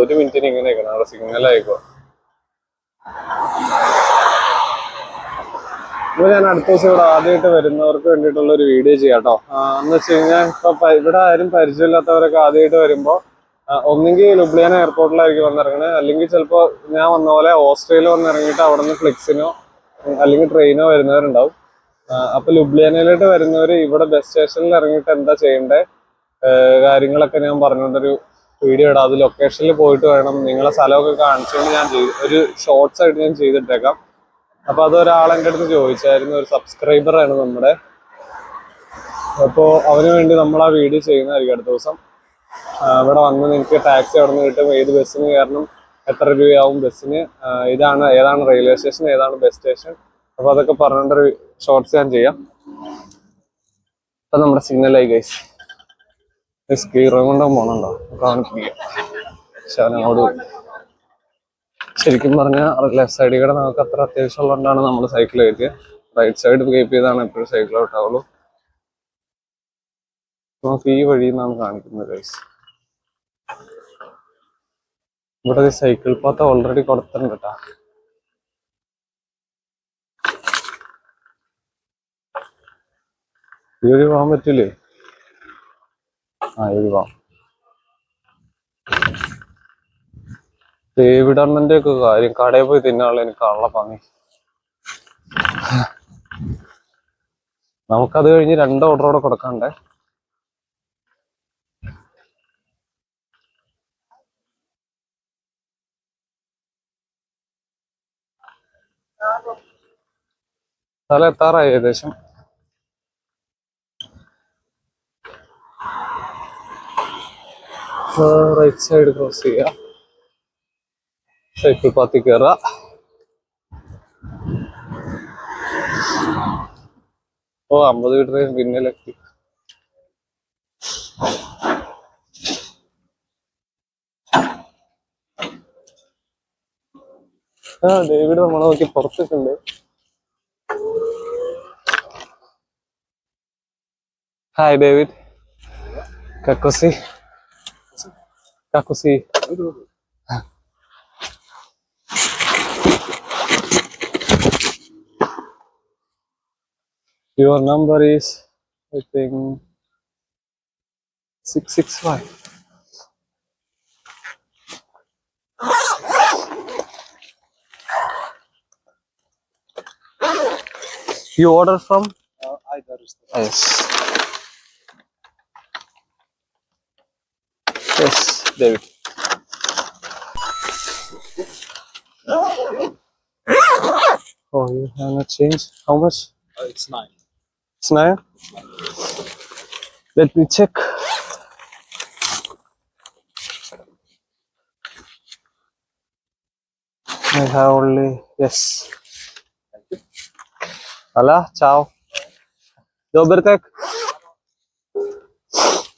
ഒരു മിനിറ്റിന് ഇങ്ങനെ അവിടെ സിഗ്നൽ ആയിക്കോ. ഇപ്പൊ ഞാൻ അടുത്ത ദിവസം ഇവിടെ ആദ്യമായിട്ട് വരുന്നവർക്ക് വേണ്ടിയിട്ടുള്ള ഒരു വീഡിയോ ചെയ്യാം കേട്ടോ. എന്ന് വെച്ച് കഴിഞ്ഞാൽ ഇപ്പൊ ഇവിടെ ആരും പരിചയമില്ലാത്തവരൊക്കെ ആദ്യമായിട്ട് വരുമ്പോ ഒന്നെങ്കിൽ ലുബ്ലിയാന എയർപോർട്ടിലായിരിക്കും വന്നിറങ്ങണത്, അല്ലെങ്കിൽ ചിലപ്പോൾ ഞാൻ വന്ന പോലെ ഓസ്ട്രേലിയ വന്നിറങ്ങിയിട്ട് അവിടെ നിന്ന് ഫ്ലിക്സിനോ അല്ലെങ്കിൽ ട്രെയിനോ വരുന്നവരുണ്ടാവും. അപ്പൊ ലുബ്ലിയാനയിലോട്ട് വരുന്നവർ ഇവിടെ ബസ് സ്റ്റേഷനിൽ ഇറങ്ങിയിട്ട് എന്താ ചെയ്യേണ്ടത് കാര്യങ്ങളൊക്കെ ഞാൻ പറഞ്ഞുകൊണ്ടൊരു വീഡിയോ ഇടാം. അത് ലൊക്കേഷനിൽ പോയിട്ട് വേണം, നിങ്ങളെ സ്ഥലമൊക്കെ കാണിച്ചുകൊണ്ട് ഞാൻ ഒരു ഷോർട്സ് ആയിട്ട് ഞാൻ ചെയ്തിട്ടേക്കാം. അപ്പൊ അതൊരാൾ എൻ്റെ അടുത്ത് ചോദിച്ചായിരുന്നു, ഒരു സബ്സ്ക്രൈബറാണ് നമ്മുടെ. അപ്പോൾ അവന് വേണ്ടി നമ്മൾ ആ വീഡിയോ ചെയ്യുന്നതായിരിക്കും അടുത്ത ദിവസം. ഇവിടെ വന്ന് നിങ്ങൾക്ക് ടാക്സി അവിടെ നിന്ന് കിട്ടും, ഏത് ബസ്സിന് കയറണം, എത്ര രൂപയാവും ബസ്സിന്, ഏതാണ് റെയിൽവേ സ്റ്റേഷൻ, ഏതാണ് ബസ് സ്റ്റേഷൻ. അപ്പൊ അതൊക്കെ പറഞ്ഞുകൊണ്ടൊരു ഷോർട്സ് ഞാൻ ചെയ്യാം. അപ്പൊ നമ്മുടെ സിഗ്നലായി ഗൈസ്. സ്കീറോ കൊണ്ടോ പോണുണ്ടോ കാണിപ്പിക്കാം. പക്ഷെ അവനോട് ശരിക്കും പറഞ്ഞാൽ ലെഫ്റ്റ് സൈഡിൽ കൂടെ നമുക്ക് അത്ര അത്യാവശ്യമുള്ളതുകൊണ്ടാണ് നമ്മൾ സൈക്കിൾ കയറ്റിയത്. റൈറ്റ് സൈഡ് കീപ്പ് ചെയ്താണ് എപ്പോഴും സൈക്കിൾ ഔട്ടാവുള്ളൂ. നമുക്ക് ഈ വഴി നിന്നാണ് കാണിക്കുന്നത് ഗൈസ്. ഇവിടെ സൈക്കിൾ പാത്ത് ഓൾറെഡി കൊടുത്തിട്ടുണ്ട് കേട്ടാ. ഈ വഴി പോകാൻ പറ്റൂലേ? ഈ വഴി പോവാം. ഡേവിഡണ്ണന്റെ ഒക്കെ കാര്യം, കടയിൽ പോയി തിന്നാനുള്ള എനിക്ക് കള്ള പന്നി. നമുക്കത് കഴിഞ്ഞ് 2 ഓർഡറോടെ കൊടുക്കാണ്ടേ. സ്ഥലം എത്താറായി ഏകദേശം. റൈറ്റ് സൈഡ് ക്രോസ് ചെയ്യുക, സൈക്കിൾ പാത്തിൽ കയറുക. ഓ 50 മീറ്റർ പിന്നിലെത്തി. ഡേവിഡ് നമ്മളെ നോക്കി പുറത്തിട്ടുണ്ട്. Hi David. കക്കുസി കക്കുസി. Your number is, I think, 665. You order from? Yes. Yes, David. Oh, you have not changed. How much? It's 9. It's 9. Let me check. I have only, yes. Hala, ciao. Dobertek.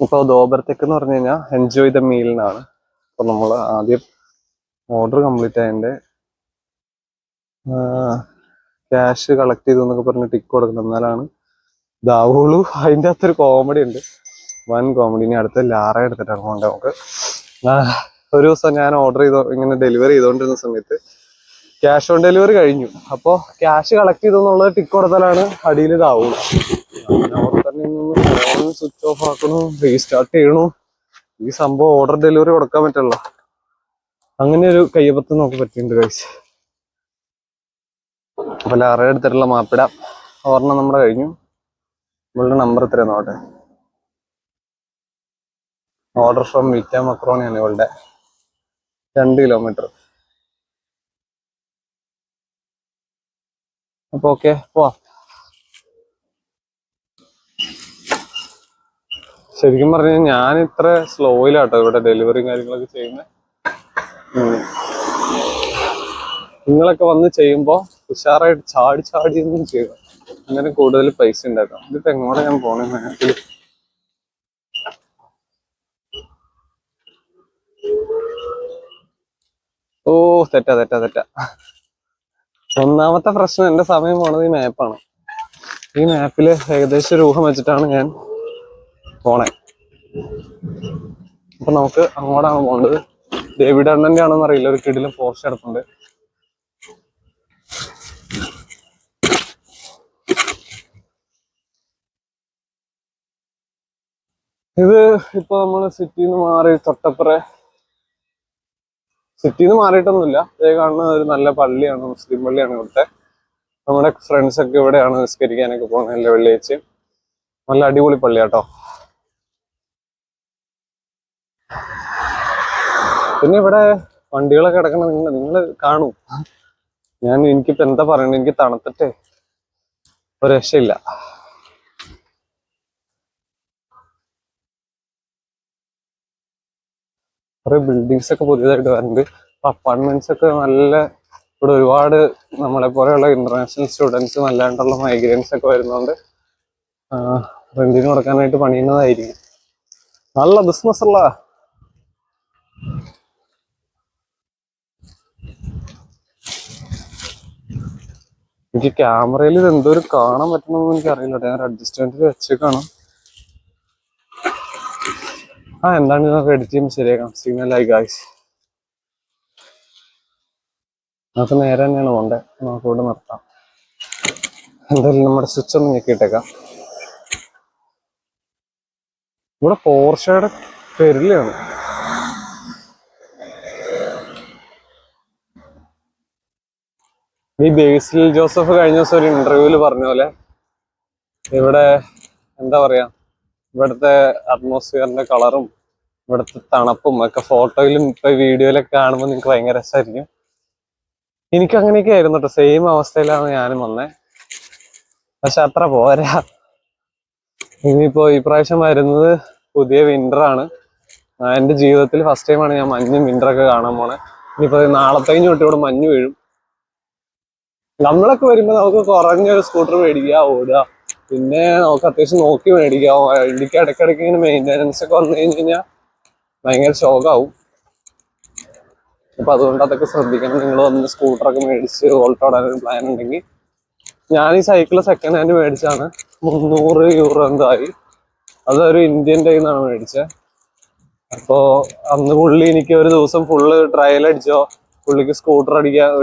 ഇപ്പോൾ ദോബർത്തേക്ക് എന്ന് പറഞ്ഞു കഴിഞ്ഞാൽ എൻജോയ് ദ മീലിനാണ്. അപ്പൊ നമ്മൾ ആദ്യം ഓർഡർ കംപ്ലീറ്റ് ആയതിന്റെ ക്യാഷ് കളക്ട് ചെയ്തു എന്നൊക്കെ പറഞ്ഞ് ടിക്ക് കൊടുക്കണം, എന്നാലാണ് ഇതാവുള്ളൂ. അതിൻ്റെ അകത്തൊരു കോമഡി ഉണ്ട്, വൻ കോമഡി. ഇനി അടുത്ത ലാറ എടുത്തിട്ടാണ് പോകേണ്ടത് നമുക്ക്. ഒരു ദിവസം ഞാൻ ഓർഡർ ചെയ്തോ ഇങ്ങനെ ഡെലിവറി ചെയ്തുകൊണ്ടിരുന്ന സമയത്ത് ക്യാഷ് ഓൺ ഡെലിവറി കഴിഞ്ഞു. അപ്പോൾ ക്യാഷ് കളക്ട് ചെയ്തു എന്നുള്ളത് ടിക്ക് കൊടുത്താലാണ് അടിയിൽ ഇതാവുള്ളൂ. അവിടെ തന്നെ ഫോൺ സ്വിച്ച് ഓഫ് ആക്കണു, റീസ്റ്റാർട്ട് ചെയ്യണു. ഈ സംഭവം ഓർഡർ ഡെലിവറി കൊടുക്കാൻ പറ്റുള്ള അങ്ങനെ ഒരു കയ്യബദ്ധം നമുക്ക് പറ്റിയിട്ടുണ്ട് ഗൈസ്. അപ്പൊ ലാറ എടുത്തിട്ടുള്ള മാപ്പിട ഓർമ്മ നമ്മുടെ കഴിഞ്ഞു. നമ്മളുടെ നമ്പർ എത്രയാ നോട്ടെ. ഓർഡർ ഫ്രം വിറ്റ മക്രോണിയാണ് ഇവളുടെ. 2 കിലോമീറ്റർ. അപ്പൊ ഓക്കെ പോവാം. ശരിക്കും പറഞ്ഞു കഴിഞ്ഞാൽ ഞാൻ ഇത്ര സ്ലോയിലാട്ടോ ഇവിടെ ഡെലിവറിയും കാര്യങ്ങളൊക്കെ ചെയ്യുന്നത്. നിങ്ങളൊക്കെ വന്ന് ചെയ്യുമ്പോ ഉഷാറായിട്ട് ചാടി ചാടി ഒന്നും ചെയ്യുക, അങ്ങനെ കൂടുതൽ പൈസ ഉണ്ടാക്കാം. ഇതിപ്പോ എങ്ങോട്ടാ ഞാൻ പോണേ മാപ്പിൽ? ഓ തെറ്റാ തെറ്റാ തെറ്റാ. ഒന്നാമത്തെ പ്രശ്നം, എന്റെ സമയം പോണത് ഈ മാപ്പാണ്. ഈ മാപ്പില് ഏകദേശം ഒരു ഊഹം വെച്ചിട്ടാണ് ഞാൻ പോണേ. അപ്പൊ നമുക്ക് അങ്ങോട്ടാണ് പോകേണ്ടത്. ഡേവിഡ് അണ്ണന്റെ ആണെന്ന് അറിയില്ല, ഒരു കിടിലും പോസ്റ്റ് എടുത്തുണ്ട്. ഇത് ഇപ്പൊ നമ്മള് സിറ്റിന്ന് മാറി തൊട്ടപ്പുറ, സിറ്റിന്ന് മാറിയിട്ടൊന്നുമില്ല. ഇതേ കാണുന്ന ഒരു നല്ല പള്ളിയാണ്, മുസ്ലിം പള്ളിയാണ് ഇവിടുത്തെ. നമ്മുടെ ഫ്രണ്ട്സ് ഒക്കെ ഇവിടെയാണ് നിസ്കരിക്കാനൊക്കെ പോകുന്നത് എല്ലാ വെള്ളിയാഴ്ചയും. നല്ല അടിപൊളി പള്ളിയാട്ടോ. പിന്നെ ഇവിടെ വണ്ടികളൊക്കെ കിടക്കണ നിങ്ങൾ കാണൂ. എനിക്കിപ്പോ എന്താ പറയണത്, എനിക്ക് തണുത്തിട്ടേ ഒരു രക്ഷയില്ല. കുറെ ബിൽഡിങ്സ് ഒക്കെ പുതിയതായിട്ട് വരുന്നുണ്ട്. അപ്പാർട്ട്മെന്റ്സ് ഒക്കെ നല്ല, ഇവിടെ ഒരുപാട് നമ്മളെ പോലെയുള്ള ഇന്റർനാഷണൽ സ്റ്റുഡൻസും അല്ലാണ്ടുള്ള മൈഗ്രൻസ് ഒക്കെ വരുന്നതുകൊണ്ട് റെന്റിന് കൊടുക്കാനായിട്ട് പണിയുന്നതായിരിക്കും. നല്ല ബിസിനസ് ഉള്ള. എനിക്ക് ക്യാമറയിൽ ഇത് എന്തോരം കാണാൻ പറ്റണമെന്ന് എനിക്ക് അറിയില്ല. ഞാൻ അഡ്ജസ്റ്റ്മെന്റിൽ വെച്ചേക്കാണ്. എന്താണ് നമുക്ക് എഡിറ്റ് ചെയ്യുമ്പോൾ ശരിയാക്കാം. സിഗ്നലായി ഗായ്സ്. നമുക്ക് നേരെ തന്നെയാണ് പോണ്ടേ. നമുക്ക് ഇവിടെ നിർത്താം. എന്തായാലും നമ്മുടെ സ്വിച്ച് ഒന്ന് ഞെക്കിയിട്ടേക്കാം. ഇവിടെ പോർഷയുടെ പെരിലാണ്. ഈ ബേസിൽ ജോസഫ് കഴിഞ്ഞ ദിവസം ഒരു ഇന്റർവ്യൂവിൽ പറഞ്ഞ പോലെ ഇവിടെ എന്താ പറയാ, ഇവിടുത്തെ അറ്റ്മോസ്ഫിയറിന്റെ കളറും ഇവിടുത്തെ തണുപ്പും ഒക്കെ ഫോട്ടോയിലും ഇപ്പൊ വീഡിയോയിലൊക്കെ കാണുമ്പോൾ നിങ്ങൾക്ക് ഭയങ്കര രസമായിരിക്കും. എനിക്ക് അങ്ങനെയൊക്കെ ആയിരുന്നു കേട്ടോ. സെയിം അവസ്ഥയിലാണ് ഞാനും വന്നേ. പക്ഷെ അത്ര പോരാ. ഇനിയിപ്പോ ഈ പ്രാവശ്യം വരുന്നത് പുതിയ വിന്റർ ആണ്. എന്റെ ജീവിതത്തിൽ ഫസ്റ്റ് ടൈമാണ് ഞാൻ മഞ്ഞും വിന്ററൊക്കെ കാണാൻ പോണെ. ഇനിയിപ്പോ നാളത്തേക്ക് തൊട്ട് ഇവിടെ മഞ്ഞ് വീഴും. നമ്മളൊക്കെ വരുമ്പോ നമുക്ക് കുറഞ്ഞൊരു സ്കൂട്ടർ മേടിക്കുക, ഓടുക. പിന്നെ നമുക്ക് അത്യാവശ്യം നോക്കി മേടിക്കാം. വണ്ടിക്ക് ഇടയ്ക്കിടയ്ക്ക് ഇങ്ങനെ മെയിൻ്റെനൻസ് ഒക്കെ വന്നു കഴിഞ്ഞാൽ ഭയങ്കര ശോകമാവും. അപ്പൊ അതുകൊണ്ട് അതൊക്കെ ശ്രദ്ധിക്കണം. നിങ്ങൾ വന്ന് സ്കൂട്ടറൊക്കെ മേടിച്ച് ഓൾട്ടോടാനൊരു പ്ലാൻ ഉണ്ടെങ്കിൽ. ഞാൻ ഈ സൈക്കിള് സെക്കൻഡ് ഹാൻഡ് മേടിച്ചാണ്. 300 യൂറോ എന്തായി. അതൊരു ഇന്ത്യൻ കയ്യിൽ നിന്നാണ് മേടിച്ചത്. അപ്പോ അന്ന് പുള്ളി എനിക്ക് ഒരു ദിവസം ഫുള്ള് ട്രയൽ അടിച്ചോ, പുള്ളിക്ക് സ്കൂട്ടർ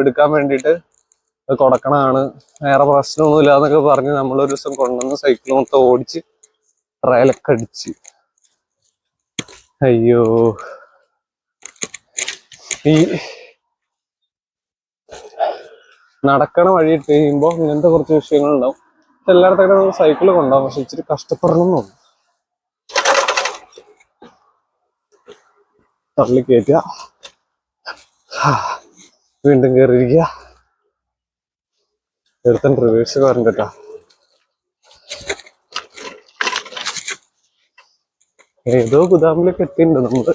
എടുക്കാൻ വേണ്ടിയിട്ട് കൊടുക്കണതാണ്, വേറെ പ്രശ്നമൊന്നുമില്ല എന്നൊക്കെ പറഞ്ഞ് നമ്മളൊരു ദിവസം കൊണ്ടുവന്ന് സൈക്കിൾ മൊത്തം ഓടിച്ച് ട്രയലൊക്കെ അടിച്ച്. അയ്യോ, ഈ നടക്കണ വഴി ഇട്ട് കഴിയുമ്പോൾ ഇങ്ങനത്തെ കുറച്ച് വിഷയങ്ങളുണ്ടാവും. എല്ലായിടത്തേക്കും നമുക്ക് സൈക്കിൾ കൊണ്ടുപോകും, പക്ഷെ ഇച്ചിരി കഷ്ടപ്പെടണം എന്നുള്ളൂ. തള്ളി കയറ്റുക, വീണ്ടും കയറിയിരിക്കുക, എടുത്ത റിവേഴ്സ് വരണ്ടട്ടാ. ഏതോ ഗുദാമിലേക്ക് എത്തിയിട്ടുണ്ട് നമ്മള്.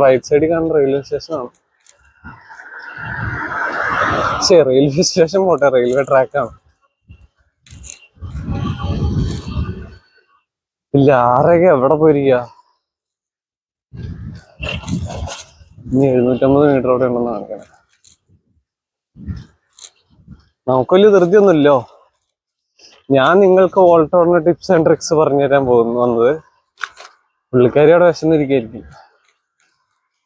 റൈറ്റ് സൈഡിൽ കാണുന്ന റെയിൽവേ സ്റ്റേഷനാണ്. ശരി, റെയിൽവേ സ്റ്റേഷൻ പോട്ടെ, റെയിൽവേ ട്രാക്കാണ്. ഇല്ല, ആരൊക്കെ എവിടെ പോയിരിക്കുക. ഇനി 750 മീറ്റർ അവിടെ ഉണ്ടെന്ന് കാണിക്കണേ. നമുക്ക് വലിയ ധൃതിയൊന്നുമില്ലോ. ഞാൻ നിങ്ങൾക്ക് ഓൾട്ടോറിന് ടിപ്സ് ആൻഡ് ട്രിക്സ് പറഞ്ഞു തരാൻ വന്നത്. പുള്ളിക്കാരി അവിടെ വിശന്നിരിക്കായിരിക്കും.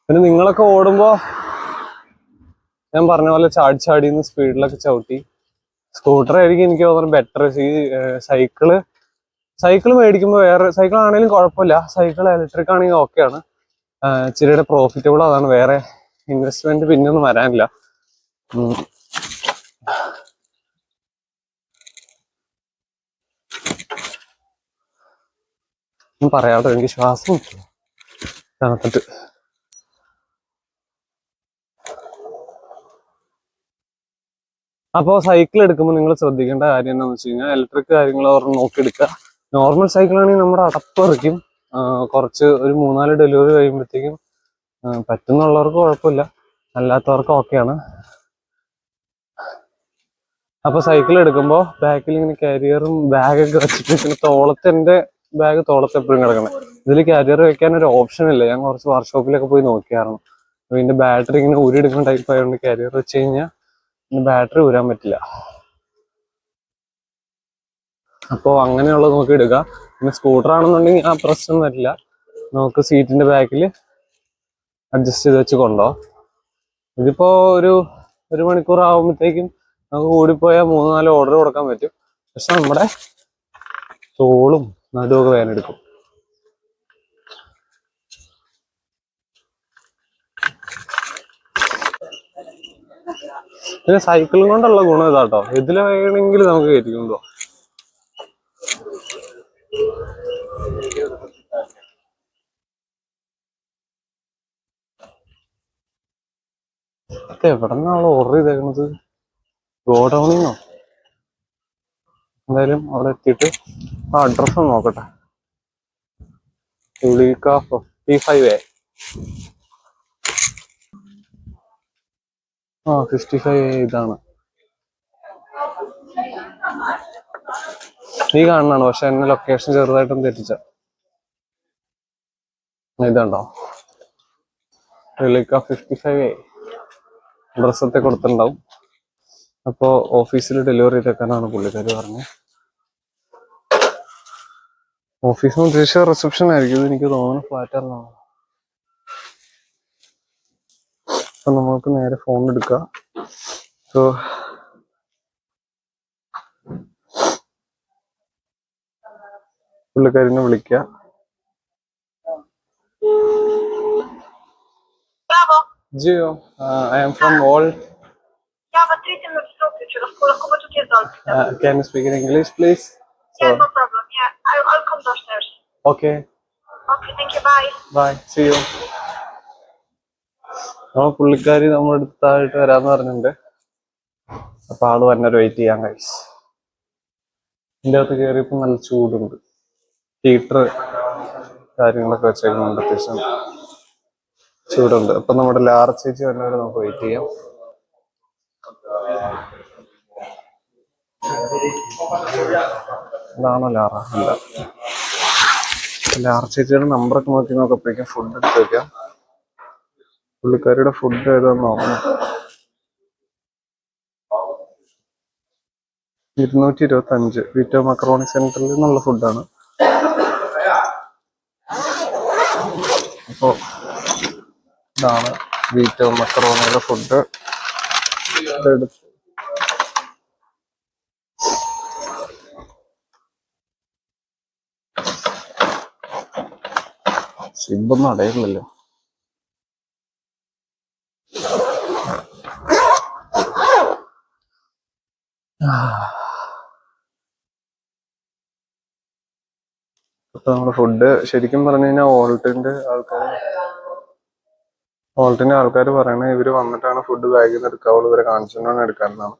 പിന്നെ നിങ്ങളൊക്കെ ഓടുമ്പോ ഞാൻ പറഞ്ഞ പോലെ ചാടിന്ന് സ്പീഡിലൊക്കെ ചവിട്ടി. സ്കൂട്ടർ ആയിരിക്കും എനിക്ക് തോന്നുന്നത് ബെറ്റർ. ഈ സൈക്കിള് മേടിക്കുമ്പോൾ വേറെ സൈക്കിൾ ആണെങ്കിലും കുഴപ്പമില്ല. സൈക്കിൾ ഇലക്ട്രിക് ആണെങ്കിൽ ഓക്കെയാണ്. ഇച്ചിരിയുടെ പ്രോഫിറ്റബിൾ അതാണ്. വേറെ ഇൻവെസ്റ്റ്മെന്റ് പിന്നെ ഒന്നും വരാനില്ല. പറയാട്ടോ, എനിക്ക് ശ്വാസം കിട്ടില്ല തണുത്തിട്ട്. അപ്പോൾ സൈക്കിൾ എടുക്കുമ്പോൾ നിങ്ങൾ ശ്രദ്ധിക്കേണ്ട കാര്യം എന്താണെന്ന് വെച്ച് കഴിഞ്ഞാൽ ഇലക്ട്രിക് കാര്യങ്ങൾ നോക്കിയെടുക്കുക. നോർമൽ സൈക്കിൾ ആണെങ്കിൽ നമ്മുടെ അടപ്പറിക്കും. കുറച്ച് ഒരു 3-4 ഡെലിവറി കഴിയുമ്പോഴത്തേക്കും പറ്റുന്നുള്ളവർക്ക് കുഴപ്പമില്ല, അല്ലാത്തവർക്ക് ഓക്കെയാണ്. അപ്പോൾ സൈക്കിൾ എടുക്കുമ്പോൾ ബാക്കിൽ ഇങ്ങനെ കാരിയറും ബാഗൊക്കെ വെച്ചിട്ട്, പിന്നെ എൻ്റെ ബാഗ് തോളത്ത് എപ്പോഴും കിടക്കണം. ഇതിൽ കാരിയർ വെക്കാൻ ഒരു ഓപ്ഷൻ ഇല്ല. ഞാൻ കുറച്ച് വർക്ക്ഷോപ്പിലൊക്കെ പോയി നോക്കിയായിരുന്നു. അപ്പോൾ ഇതിന്റെ ബാറ്ററി ഇങ്ങനെ ഊരിയെടുക്കുന്ന ടൈപ്പ് ആയതുകൊണ്ട് കാരിയർ വെച്ച് കഴിഞ്ഞാൽ ബാറ്ററി ഊരാൻ പറ്റില്ല. അപ്പോൾ അങ്ങനെയുള്ളത് നോക്കി എടുക്കുക. പിന്നെ സ്കൂട്ടർ ആണെന്നുണ്ടെങ്കിൽ ആ പ്രശ്നം വരില്ല. നമുക്ക് സീറ്റിന്റെ ബാക്കിൽ അഡ്ജസ്റ്റ് ചെയ്ത് വെച്ച് കൊണ്ടുപോകാം. ഇതിപ്പോ ഒരു മണിക്കൂർ ആകുമ്പോഴത്തേക്കും നമുക്ക് കൂടിപ്പോയാൽ 3-4 ഓർഡർ കൊടുക്കാൻ പറ്റും. പക്ഷെ നമ്മുടെ തോളും നടുവൊക്കെ വേദനെടുക്കും. പിന്നെ സൈക്കിളും കൊണ്ടുള്ള ഗുണം ഇതാട്ടോ, ഇതിൽ വേണമെങ്കിൽ നമുക്ക് കയറ്റിക്കൊണ്ടോ. എവിടെ നിന്നാണോ ഓർഡർ ചെയ്തേക്കുന്നത്? ഗോഡൌണിന്നോ? എന്തായാലും അവിടെ എത്തിയിട്ട് ആ അഡ്രസ് ഒന്ന് നോക്കട്ടെ. 55A. 55A ഇതാണ്. ഈ കാണുന്നതാണ്, പക്ഷെ എന്നെ ലൊക്കേഷൻ ചെറുതായിട്ടൊന്ന് തെറ്റിച്ച. ഇതുണ്ടോ, 55A അഡ്രസ്സത്തെ കൊടുത്തിട്ടുണ്ടാവും. അപ്പോൾ ഓഫീസിൽ ഡെലിവറി ചെയ്തേക്കാനാണ് പുള്ളിക്കാരി പറഞ്ഞത്. ഓഫീസിന് ഉദ്ദേശിച്ച റിസപ്ഷൻ ആയിരിക്കും. ഇത് എനിക്ക് തോന്നുന്നു ഫ്ലാറ്റാണ്. അപ്പൊ നമുക്ക് നേരെ ഫോൺ എടുക്കുക. സോ പുള്ളിക്കാരിനെ വിളിക്കുക. Gio, I am from Wall. Ja, maar 30 minuten snoepje. Dat komt tot je dan. Can you speak in English, please? Yeah, no problem. Yeah, I'll come downstairs. Okay. Thank you. Bye. Bye, see you. പുള്ളിക്കാരി നമ്മുടെ അടുത്തായിട്ട് വരാന്ന് പറഞ്ഞിട്ടുണ്ട്. അപ്പൊ ആള് വന്നൊരു വെയിറ്റ് ചെയ്യാൻ കഴിച്ചു. ഇതിൻ്റെ അകത്ത് കയറിയപ്പോ നല്ല ചൂടുണ്ട്. ഹീറ്റർ കാര്യങ്ങളൊക്കെ വെച്ചേക്കുന്നുണ്ട്, അത്യാവശ്യം ചൂടുണ്ട്. അപ്പൊ നമ്മുടെ ലാറ ചേച്ചി വന്നവരെ നമുക്ക് വെയിറ്റ് ചെയ്യാം. ഇതാണോ ലാറ? അല്ല, ലാറ ചേച്ചിയുടെ നമ്പറൊക്കെ നോക്കി നോക്കപ്പോഴേക്കും ഫുഡ് എടുത്ത് വെക്കാം. പുള്ളിക്കാരിയുടെ ഫുഡ് ഏതാന്ന് നോക്കണം. 225 വീറ്റോ മക്രോണി സെന്ററിൽ നിന്നുള്ള ഫുഡാണ്. അപ്പോൾ ഇതാണ് വീറ്റോ മക്രോണിയുടെ ഫുഡ്. ഇതെടുത്ത് സിബൊന്നും അടയില്ലല്ലോ. ഇപ്പൊ നമ്മുടെ ഫുഡ് ശരിക്കും പറഞ്ഞു കഴിഞ്ഞാൽ ഓൾട്ടിന്റെ ആൾക്കാർ പറയണേ ഇവര് വന്നിട്ടാണ് ഫുഡ് ബാഗിൽ നിന്ന് എടുക്കാവുള്ളൂ, ഇവരെ കാണിച്ചുകൊണ്ടാണ് എടുക്കാറുണ്ടാണ്.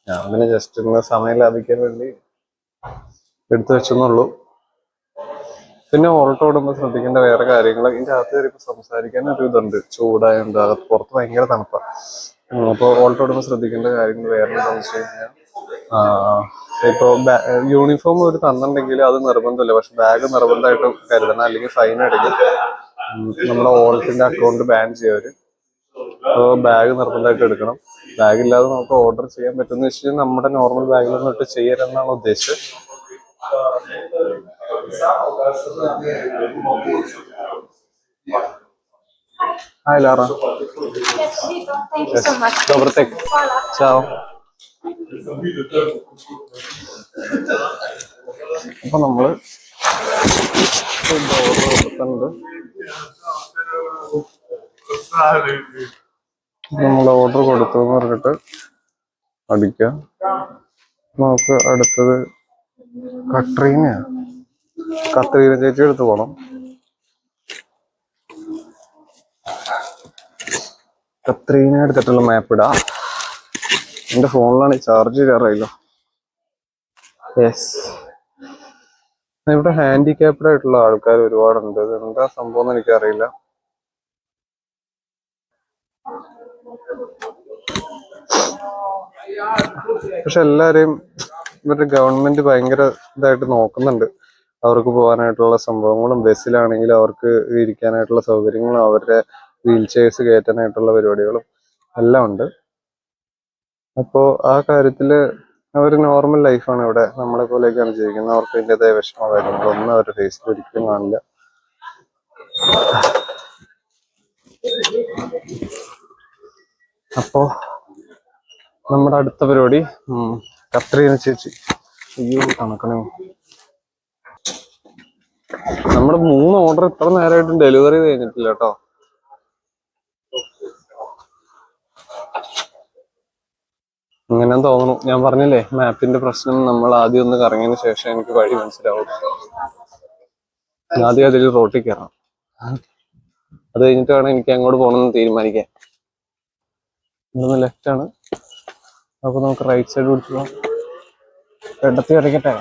ഞാൻ പിന്നെ ജസ്റ്റ് ഇന്ന് സമയം ലാഭിക്കാൻ വേണ്ടി എടുത്തു വെച്ചെന്നുള്ളൂ. പിന്നെ ഓൾട്ടോ ഓടുമ്പോൾ ശ്രദ്ധിക്കേണ്ട വേറെ കാര്യങ്ങൾ, ഇതിന്റെ അകത്ത് കയറിയപ്പോൾ സംസാരിക്കാൻ ഒരു ഇതുണ്ട്, ചൂടായുണ്ട്, അകത്ത് പുറത്ത് ഭയങ്കര തണുപ്പാണ്. അപ്പോൾ ഓൾട്ടോ ഓടുമ്പോൾ ശ്രദ്ധിക്കേണ്ട കാര്യങ്ങൾ വേറെ എന്താണെന്ന് വെച്ച് കഴിഞ്ഞാൽ, ഇപ്പോൾ യൂണിഫോം ഒരു തന്നിട്ടുണ്ടെങ്കിൽ അത് നിർബന്ധമില്ല, പക്ഷെ ബാഗ് നിർബന്ധമായിട്ട് കരുതണം, അല്ലെങ്കിൽ ഫൈൻ അടിക്കും. നമ്മുടെ ഓൾട്ടിന്റെ അക്കൗണ്ട് ബാൻ ചെയ്യവര്. അപ്പോൾ ബാഗ് നിർബന്ധമായിട്ട് എടുക്കണം. ബാഗ് ഇല്ലാതെ നമുക്ക് ഓർഡർ ചെയ്യാൻ പറ്റുന്ന വെച്ച് കഴിഞ്ഞാൽ നമ്മുടെ നോർമൽ ബാഗിലൊന്നും ഇട്ട് ചെയ്യരുതെന്നാണ് ഉദ്ദേശിച്ചത്. Hi Lara. Yes, Vito. Thank you so much. Dobrotek. Hola. Ciao. അപ്പൊ നമ്മള് ഫുഡ് ഓർഡർ കൊടുത്തിട്ടുണ്ട്. നമ്മൾ ഓർഡർ കൊടുത്തു എന്ന് പറഞ്ഞിട്ട് അടിക്കാം. നമുക്ക് അടുത്തത് കത്രീന ചേച്ചി എടുത്ത് പോണം. കത്രീന എടുത്തിട്ടുള്ള മാപ്പ് ഇടാം. എന്റെ ഫോണിലാണ് ചാർജ് ചെയ്യാറായില്ലോ. യെസ്, ഇവിടെ ഹാൻഡിക്യാപ്ഡ് ആയിട്ടുള്ള ആൾക്കാർ ഒരുപാടുണ്ട്. എന്താ സംഭവം എന്ന് എനിക്കറിയില്ല. പക്ഷെ എല്ലാരെയും ഇവരുടെ ഗവൺമെന്റ് ഭയങ്കര ഇതായിട്ട് നോക്കുന്നുണ്ട്. അവർക്ക് പോകാനായിട്ടുള്ള സംഭവങ്ങളും, ബസ്സിലാണെങ്കിലും അവർക്ക് ഇരിക്കാനായിട്ടുള്ള സൗകര്യങ്ങളും, അവരുടെ വീൽ ചെയർസ് കയറ്റാനായിട്ടുള്ള പരിപാടികളും എല്ലാം ഉണ്ട്. അപ്പോൾ ആ കാര്യത്തില് അവർ നോർമൽ ലൈഫാണ് ഇവിടെ, നമ്മളെ പോലെയൊക്കെയാണ് ജീവിക്കുന്നത്. അവർക്ക് അതിൻ്റെതായ വിഷമോ കാര്യങ്ങളൊന്നും അവരുടെ ഫേസിൽ ഒരിക്കലും കാണില്ല. അപ്പോ നമ്മുടെ അടുത്ത പരിപാടി കത്രീന ചേച്ചി. അയ്യോ കണക്കണേ, നമ്മുടെ 3 ഓർഡർ ഇത്ര നേരമായിട്ടും ഡെലിവറി കഴിഞ്ഞിട്ടില്ല കേട്ടോ. ഇങ്ങനെ തോന്നുന്നു. ഞാൻ പറഞ്ഞില്ലേ മാപ്പിന്റെ പ്രശ്നം. നമ്മൾ ആദ്യം ഒന്ന് കറങ്ങിയതിന് ശേഷം എനിക്ക് വഴി മനസ്സിലാവും. ആദ്യം അതിൽ റോട്ടിൽ കയറാം, അത് കഴിഞ്ഞിട്ട് വേണം എനിക്ക് അങ്ങോട്ട് പോകണമെന്ന് തീരുമാനിക്കാൻ. ഇവിടുന്ന് ലെഫ്റ്റ് ആണ്, അപ്പൊ നമുക്ക് റൈറ്റ് സൈഡ് പിടിച്ചു പോകാം. ഇടത്തി കിടക്കട്ടെ.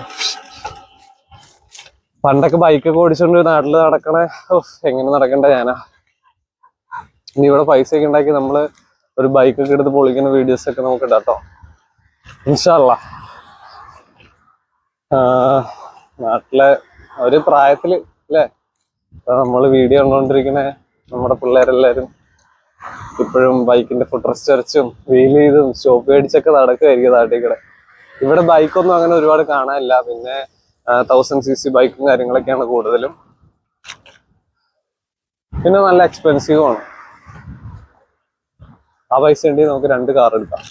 പണ്ടൊക്കെ ബൈക്കൊക്കെ ഓടിച്ചോണ്ട് നാട്ടില് നടക്കണേ, എങ്ങനെ നടക്കണ്ട ഞാനാ. ഇനി ഇവിടെ പൈസ ഒക്കെ ഉണ്ടാക്കി നമ്മള് ഒരു ബൈക്കൊക്കെ എടുത്ത് പൊളിക്കുന്ന വീഡിയോസ് ഒക്കെ നമുക്ക് ഇടാട്ടോ, ഇൻഷാ അല്ലാ. നാട്ടിലെ ഒരു പ്രായത്തില് അല്ലേ നമ്മള് വീഡിയോ കണ്ടോണ്ടിരിക്കണ നമ്മുടെ പിള്ളേരെല്ലാരും ഇപ്പോഴും ബൈക്കിന്റെ ഫുഡ് റെസ്റ്റ് വരച്ചും വീൽ ചെയ്തും സ്റ്റോപ്പ് മേടിച്ചൊക്കെ നടക്കുമായിരിക്കും നാട്ടിൽ. ഇവിടെ ബൈക്കൊന്നും അങ്ങനെ ഒരുപാട് കാണാനില്ല. പിന്നെ 1000cc ബൈക്കും കാര്യങ്ങളൊക്കെയാണ് കൂടുതലും. പിന്നെ നല്ല എക്സ്പെൻസീവും ആണ്. ആ പൈസ ഉണ്ടെങ്കിൽ നമുക്ക് 2 കാർ എടുക്കാം.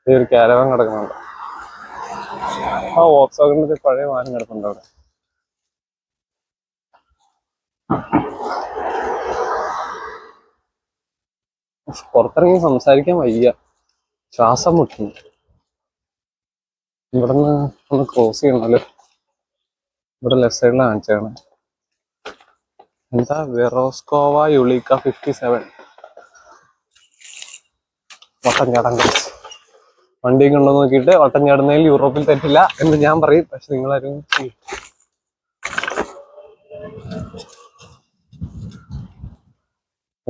ഈ ഒരു കാരവാൻ കിടക്കുന്നുണ്ട്. ആ വോക്സ്വാഗണിന്റെ പഴയ വാഹനം കിടപ്പുണ്ട് അവിടെ. പുറത്തിറങ്ങി സംസാരിക്കാൻ വയ്യ, ശ്വാസം മുട്ടുന്നു. ഇവിടുന്ന് ഒന്ന് ക്രോസ് ചെയ്യണല്ലോ. ഇവിടെ ലെഫ്റ്റ് സൈഡിൽ കാണിച്ചാണ്. എന്താ വെറോസ്കോവ യുളീക്ക 57 വട്ടം ചാടാൻ കഴിച്ചു. വണ്ടിയൊക്കെ ഉണ്ടോ നോക്കിയിട്ട് വട്ടം ചാടുന്നതിൽ യൂറോപ്പിൽ തെറ്റില്ല എന്ന് ഞാൻ പറയും. പക്ഷെ നിങ്ങളാരും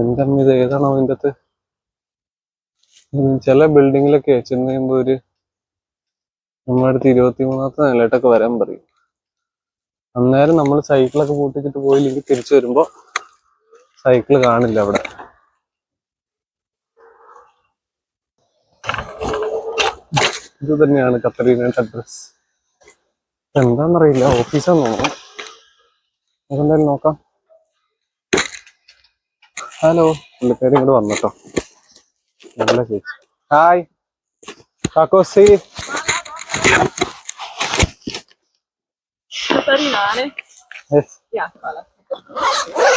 എന്താ ഇത് ഏതാണോ അതിൻ്റെ അകത്ത്? ചില ബിൽഡിങ്ങിലൊക്കെ ചെന്ന് കഴിയുമ്പോൾ ഒരു നമ്മുടെ അടുത്ത് 23ാമത്തെ നിലയിട്ടൊക്കെ വരാൻ പറയും. അന്നേരം നമ്മൾ സൈക്കിളൊക്കെ പൂട്ടിച്ചിട്ട് പോയില്ലെങ്കിൽ തിരിച്ചു വരുമ്പോൾ സൈക്കിള് കാണില്ല അവിടെ. ഇത് തന്നെയാണ് കത്തറീനയുടെ അഡ്രസ്. എന്താണെന്നറിയില്ല, ഓഫീസാന്ന് തോന്നുന്നു. അതെന്തായാലും നോക്കാം. ഹലോ, പുള്ളിക്കാരി ഇങ്ങോട്ട് വന്നട്ടോ. നല്ല ചേച്ചി. Hi കാക്കോസി. Catarina, Yes. ja, hvala. Hvala.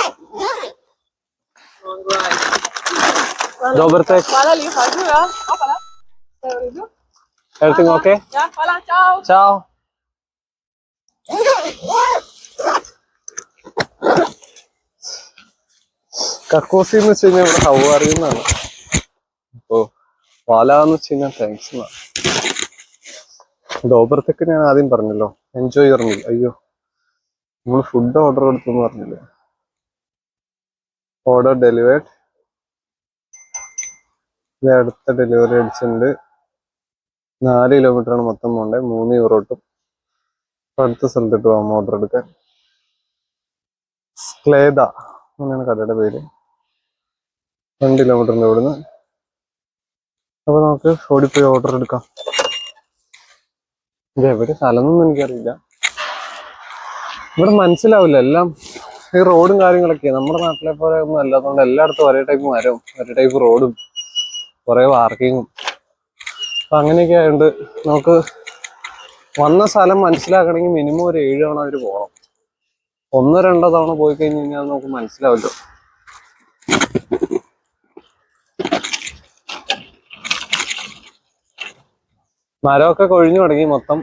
Dobar tek. Hvala lepa, Žuja. Hvala. Vse v redu? Everything okay? Ja, hvala, čau. Ciao. കക്കോസി എന്ന് വെച്ച് കഴിഞ്ഞാൽ ഇവിടെ ഹൗ ആർ യു എന്നാണ്. അപ്പോ വാല എന്ന് വെച്ച് കഴിഞ്ഞാൽ താങ്ക്സ് എന്നാണ്. ഡോബർത്തേക്ക് ഞാൻ ആദ്യം പറഞ്ഞല്ലോ, എൻജോയ് യുവർ മീൽ. അയ്യോ, നമ്മൾ ഫുഡ് ഓർഡർ കൊടുത്തെന്ന് പറഞ്ഞില്ലേ. Order delivered. ഇത് അടുത്ത ഡെലിവറി അടിച്ചിട്ടുണ്ട്. 4 കിലോമീറ്ററാണ് മൊത്തം പോകേണ്ടത്. 3 യൂറോ കിട്ടും. അടുത്ത സ്ഥലത്തിട്ട് പോകാം ഓർഡർ എടുക്കാൻ. സ്ക്ലേദ അങ്ങനെയാണ് കടയുടെ പേര്. 2 കിലോമീറ്ററിൻ്റെ ഇവിടുന്ന്. അപ്പൊ നമുക്ക് ഓടിപ്പോയി ഓർഡർ എടുക്കാം. ഇത് എവിടെ സ്ഥലമൊന്നും എനിക്കറിയില്ല. ഇവിടെ മനസ്സിലാവില്ല. എല്ലാം ഈ റോഡും കാര്യങ്ങളൊക്കെ നമ്മുടെ നാട്ടിലെ പോലെ ഒന്നും അല്ലാത്തതുകൊണ്ട് എല്ലായിടത്തും ഒരേ ടൈപ്പ് മരവും ഒരേ ടൈപ്പ് റോഡും കുറെ പാർക്കിങ്ങും. അപ്പൊ അങ്ങനെയൊക്കെ ആയതുകൊണ്ട് നമുക്ക് വന്ന സ്ഥലം മനസ്സിലാക്കണമെങ്കിൽ മിനിമം ഒരു 7 തവണ അവർ പോകണം. 1-2 തവണ പോയി കഴിഞ്ഞ് കഴിഞ്ഞാൽ നമുക്ക് മനസ്സിലാവല്ലോ. മരമൊക്കെ കൊഴിഞ്ഞു തുടങ്ങി. മൊത്തം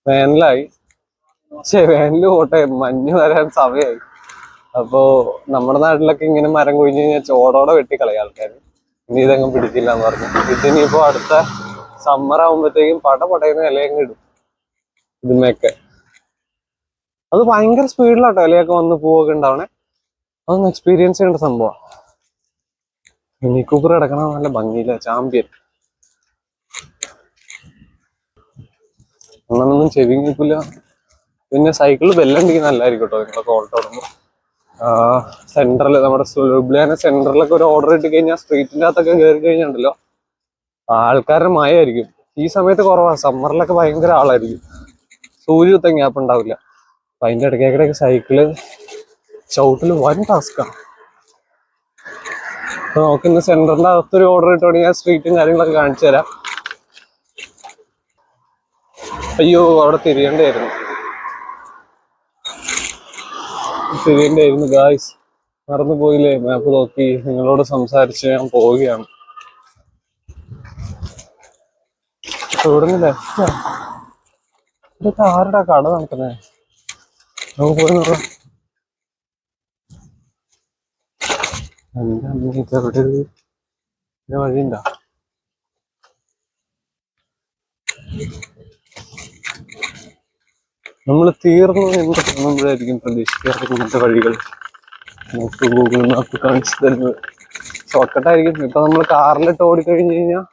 വേനലായി. വേനല് പോട്ടെ, മഞ്ഞ് വരാൻ സമയമായി. അപ്പോ നമ്മുടെ നാട്ടിലൊക്കെ ഇങ്ങനെ മരം കൊഴിഞ്ഞു കഴിഞ്ഞാൽ ചോടോടെ വെട്ടിക്കളയും ആൾക്കാർ. ഇനി ഇതങ്ങ് പിടിക്കില്ല എന്ന് പറഞ്ഞു. ഇതിനിപ്പോ അടുത്ത സമ്മർ ആകുമ്പോഴത്തേക്കും പടയുന്ന ഇലയങ്ങ് ഇടും ഇതിന്മേക്കെ. അത് ഭയങ്കര സ്പീഡിലാട്ടോ ഇലയൊക്കെ വന്ന് പൂവൊക്കെ ഉണ്ടാവണേ. അതൊന്ന് എക്സ്പീരിയൻസ് ചെയ്യേണ്ട സംഭവമാണ്. മിനി കൂപ്പർ കിടക്കണ നല്ല ഭംഗിയില്ല. ചാമ്പ്യൻ അങ്ങനൊന്നും ചെവി കേൾക്കില്ല. പിന്നെ സൈക്കിള് ബെല്ലണ്ടിക്ക് നല്ലതായിരിക്കും കേട്ടോ നിങ്ങളൊക്കെ ഓട്ടോ ഇടുമ്പോൾ. സെന്ററിൽ നമ്മുടെ സുലുബ്ലിയാന സെന്ററിലൊക്കെ ഒരു ഓർഡർ ഇട്ട് കഴിഞ്ഞാൽ സ്ട്രീറ്റിൻ്റെ അകത്തൊക്കെ കയറി കഴിഞ്ഞുണ്ടല്ലോ ആൾക്കാരുടെ മയമായിരിക്കും. ഈ സമയത്ത് കുറവാണ്. സമ്മറിലൊക്കെ ഭയങ്കര ആളായിരിക്കും. സൂര്യത്തെ ഗ്യാപ്പ് ഉണ്ടാവില്ല. അപ്പൊ അതിന്റെ ഇടയ്ക്കിടയ്ക്ക് സൈക്കിള് ചവിട്ടില് വൻ ടാസ്കാണ്. അപ്പൊ നമുക്ക് ഇന്ന് സെന്ററിന്റെ അകത്തൊരു ഓർഡർ ഇട്ടുകൊണ്ടെങ്കിൽ ആ സ്ട്രീറ്റും കാര്യങ്ങളൊക്കെ കാണിച്ചു തരാം. അയ്യോ, അവിടെ തിരിയേണ്ടായിരുന്നു ഗായ്സ്. മറന്നു പോയില്ലേ. മാപ്പ് നോക്കി നിങ്ങളോട് സംസാരിച്ച് ഞാൻ പോവുകയാണ്. ഇവിടുന്ന് ഇതൊക്കെ ആരുടെ കട നടത്തുന്നേ? നമുക്ക് പോയി നോക്കാം. എന്താ ഇതെവിടെ വഴിയുണ്ടോ? നമ്മൾ തീർന്നു എന്ന് തോന്നുമ്പോഴായിരിക്കും പ്രതീക്ഷിക്കാത്ത ഇങ്ങനത്തെ വഴികൾ നമുക്ക് ഗൂഗിൾ മാപ്പ് കാണിച്ചു തരുന്നത്. ഷോർട്ട്കട്ടായിരിക്കും. ഇപ്പൊ നമ്മൾ കാറിലിട്ട് ഓടിക്കഴിഞ്ഞു കഴിഞ്ഞാൽ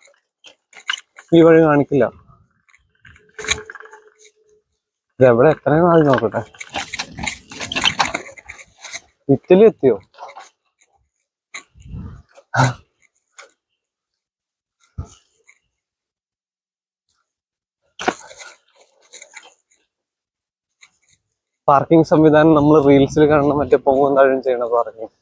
ഈ വഴി കാണിക്കില്ല. ഇതെവിടെ എത്രയും നാൾ നോക്കട്ടെ. ഇറ്റലി എത്തിയോ? പാർക്കിംഗ് സംവിധാനം നമ്മൾ റീൽസിൽ കാണുന്ന മറ്റേ പൊങ്ങും താഴും ചെയ്യണ പാർക്കിംഗ്.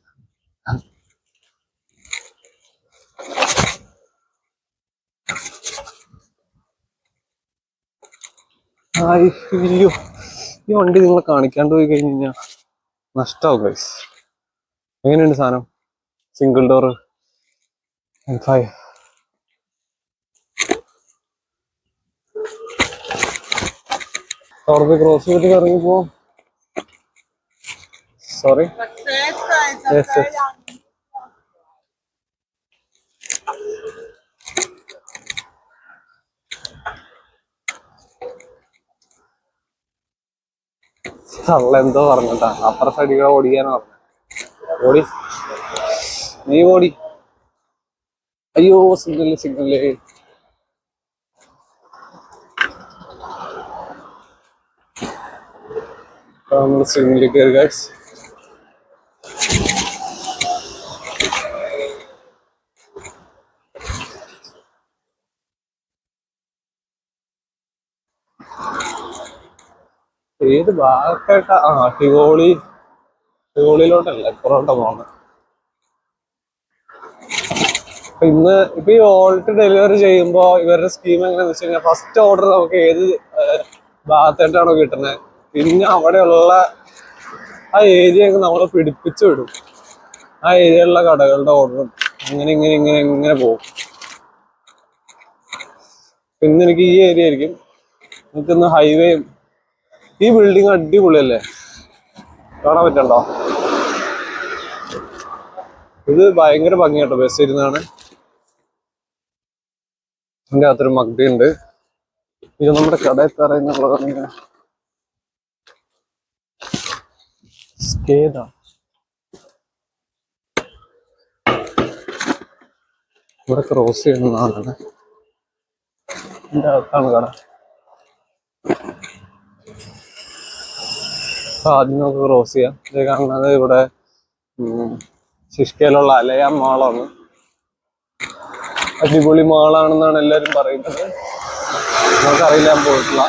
അയ്യോ, ഈ വണ്ടി നിങ്ങളെ കാണിക്കാണ്ട് പോയി കഴിഞ്ഞ് കഴിഞ്ഞാൽ നഷ്ടാവും ഗൈസ്. എങ്ങനെയുണ്ട് സാധനം? Single door M5. അവിടെ ക്രോസ് ചെയ്തിട്ട് ഇറങ്ങിപ്പോ. സോറി. Yes yes. തള്ള എന്തോ പറഞ്ഞിട്ടാ അപ്പുറ സൈഡിൽ ഓടിക്കാനാ പറഞ്ഞു. ഓടി, നീ ഓടി. അയ്യോ സിഗ്നല് സിഗ്നല്. നമ്മൾ സിഗ്നലിൽ കയറി ഗൈസ്. ഏത് ഭാഗത്തായിട്ടാ? ടിവോളിയിലോട്ടല്ല, ഇപ്പുറോട്ടാ പോണത്. ഇപ്പൊ ഈ ഓൾട്ട് ഡെലിവറി ചെയ്യുമ്പോ ഇവരുടെ സ്കീം എങ്ങനെയാന്ന് വെച്ച് കഴിഞ്ഞാൽ ഫസ്റ്റ് ഓർഡർ നമുക്ക് ഏത് ഭാഗത്തായിട്ടാണോ കിട്ടുന്നത്, പിന്നെ അവിടെയുള്ള ആ ഏരിയ നമ്മളെ പിടിപ്പിച്ചു വിടും. ആ ഏരിയയിലുള്ള കടകളുടെ ഓർഡറും ഇങ്ങനെ ഇങ്ങനെ ഇങ്ങനെ ഇങ്ങനെ പോകും. പിന്നെ എനിക്ക് ഈ ഏരിയ ആയിരിക്കും. എനിക്കിന്ന് ഹൈവേയും ഈ ബിൽഡിങ് അടിപൊളിയല്ലേ, കാണാൻ പറ്റണ്ടോ? ഇത് ഭയങ്കര ഭംഗിയാട്ടോ ബസ് ഇരുന്നാണ്. ഇതിന്റെ അകത്തൊരു മഗ്ദി ഉണ്ട്. ഇത് നമ്മുടെ കടയിൽ പറയുന്നുള്ളതാണ്. ഇവിടെ ക്രോസ് ചെയ്യുന്നതാണ്. ഇതിന്റെ അകത്താണ് കട. ആദ്യം നമുക്ക് ക്രോസ് ചെയ്യാം. ഇത് കാണുന്നത് ഇവിടെ ശിഷ്കയിലുള്ള അലയ മാളാണ്. അടിപൊളി മാളാണെന്നാണ് എല്ലാരും പറയുന്നത്. നമുക്കറിയില്ല, ഞാൻ പോയിട്ടില്ല.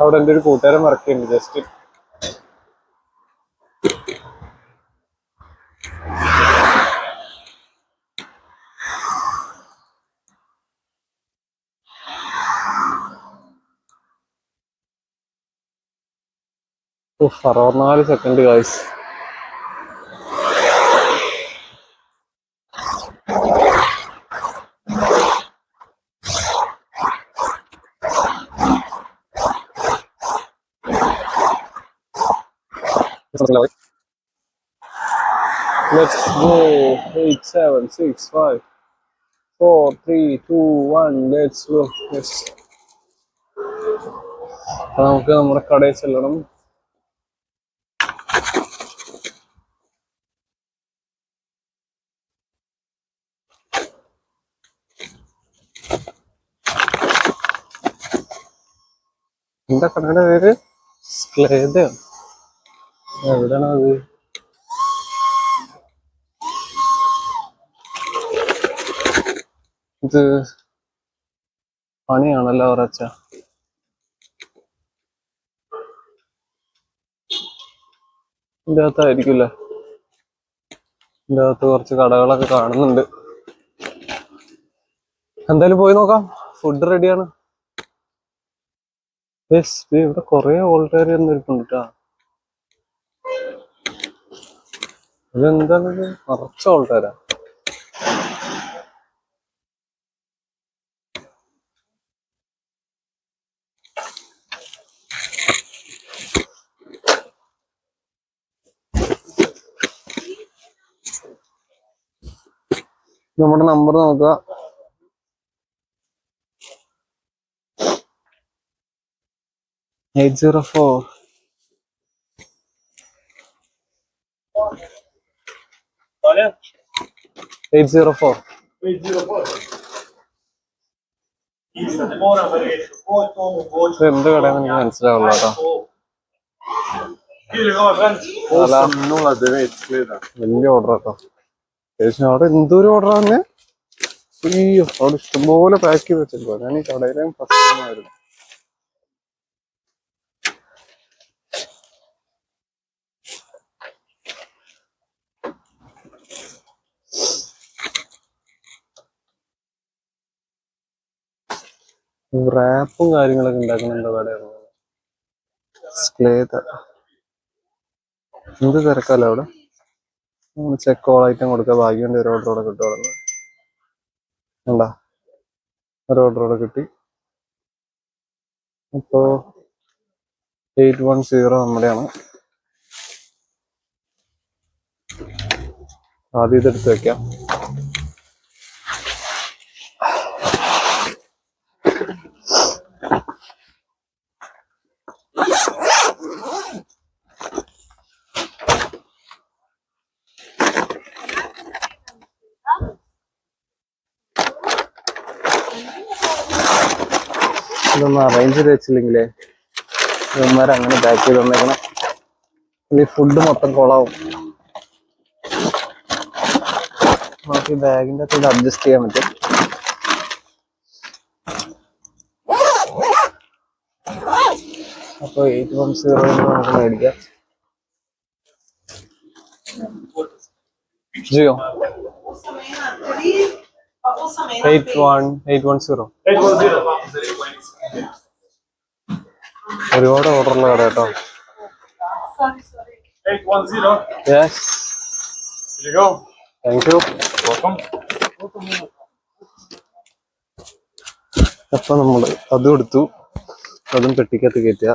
അവിടെ എൻ്റെ ഒരു കൂട്ടുകാരൻ വർക്ക് ചെയ്യുന്നുണ്ട്. ജസ്റ്റ് അറുപത്തിനാല് second guys. Let's go. 8, 7, 6, 5, 4, 3, 2, 1. Let's go. Yes. നമുക്ക് നമ്മുടെ കടയിൽ ചെല്ലണം. എന്താ കടയുടെ പേര്? സ്ക്ലേദ. എവിടെയാണ് അത്? ഇത് പണിയാണല്ലോ ഉറച്ച. ഇതിന്റെ അകത്തായിരിക്കില്ലേ? ഇതിന്റെ അകത്ത് കുറച്ച് കടകളൊക്കെ കാണുന്നുണ്ട്. എന്തായാലും പോയി നോക്കാം. ഫുഡ് റെഡിയാണ്. ഇവിടെ കൊറേ ഓൾട്ടേർ ഇരിപ്പുണ്ട് കേട്ടാ. ഇതെന്താണിത്? നിറച്ച ഓൾട്ടേരാ. നമ്മുടെ നമ്പർ നോക്കുക. 804. Olha. 804. 804. Isso, demora, velho. Poi tomo, poi. എന്ത് കടയാണെന്ന് എനിക്ക് മനസ്സിലാവുള്ള കേട്ടോ. വലിയ ഓർഡർ കേട്ടോ. ഏകദേശം അവിടെ എന്തോരം ഓർഡർ തന്നെ. അയ്യോ, അവിടെ ഇഷ്ടംപോലെ പാക്ക് ചെയ്ത് വെച്ചിരിക്കുക. ഞാൻ ഈ കടയിലെ ഫസ്റ്റ് ആയിരുന്നു. റാപ്പും കാര്യങ്ങളൊക്കെ ഉണ്ടാക്കുന്നുണ്ടോ കടയാണ്. എന്ത് തിരക്കല്ല അവിടെ. ചെക്ക് ഓൾ ഐറ്റം കൊടുക്കുക. ഭാഗ്യന്റെ ഒരു ഓർഡറോടെ കിട്ടുക. എന്താ ഒരു ഓർഡറോടെ കിട്ടി. ഇപ്പോ 810 നമ്മുടെയാണ്. ആദ്യം ഇതെടുത്ത് വെക്കാം. ഇതൊന്ന് അറേഞ്ച് ചെയ്ത് വെച്ചില്ലെങ്കിലേ ഇവന്മാർ അങ്ങനെ പാക്ക് ചെയ്ത് തന്നേക്കണം. ഈ ഫുഡ് മൊത്തം കൊളാവും. നമുക്ക് ഈ ബാഗിൻ്റെ അകത്ത് അഡ്ജസ്റ്റ് ചെയ്യാൻ പറ്റും. അപ്പോൾ 810 നമുക്ക് മേടിക്കാം. ജിയോ 810 810. ഒരുപാട് ഓർഡറുള്ള കട കേട്ടോ. 810. Yes, Here you go. Thank you. Welcome. അപ്പൊ നമ്മള് അതും എടുത്തു. അതും പെട്ടിക്കകത്ത് കയറ്റുക.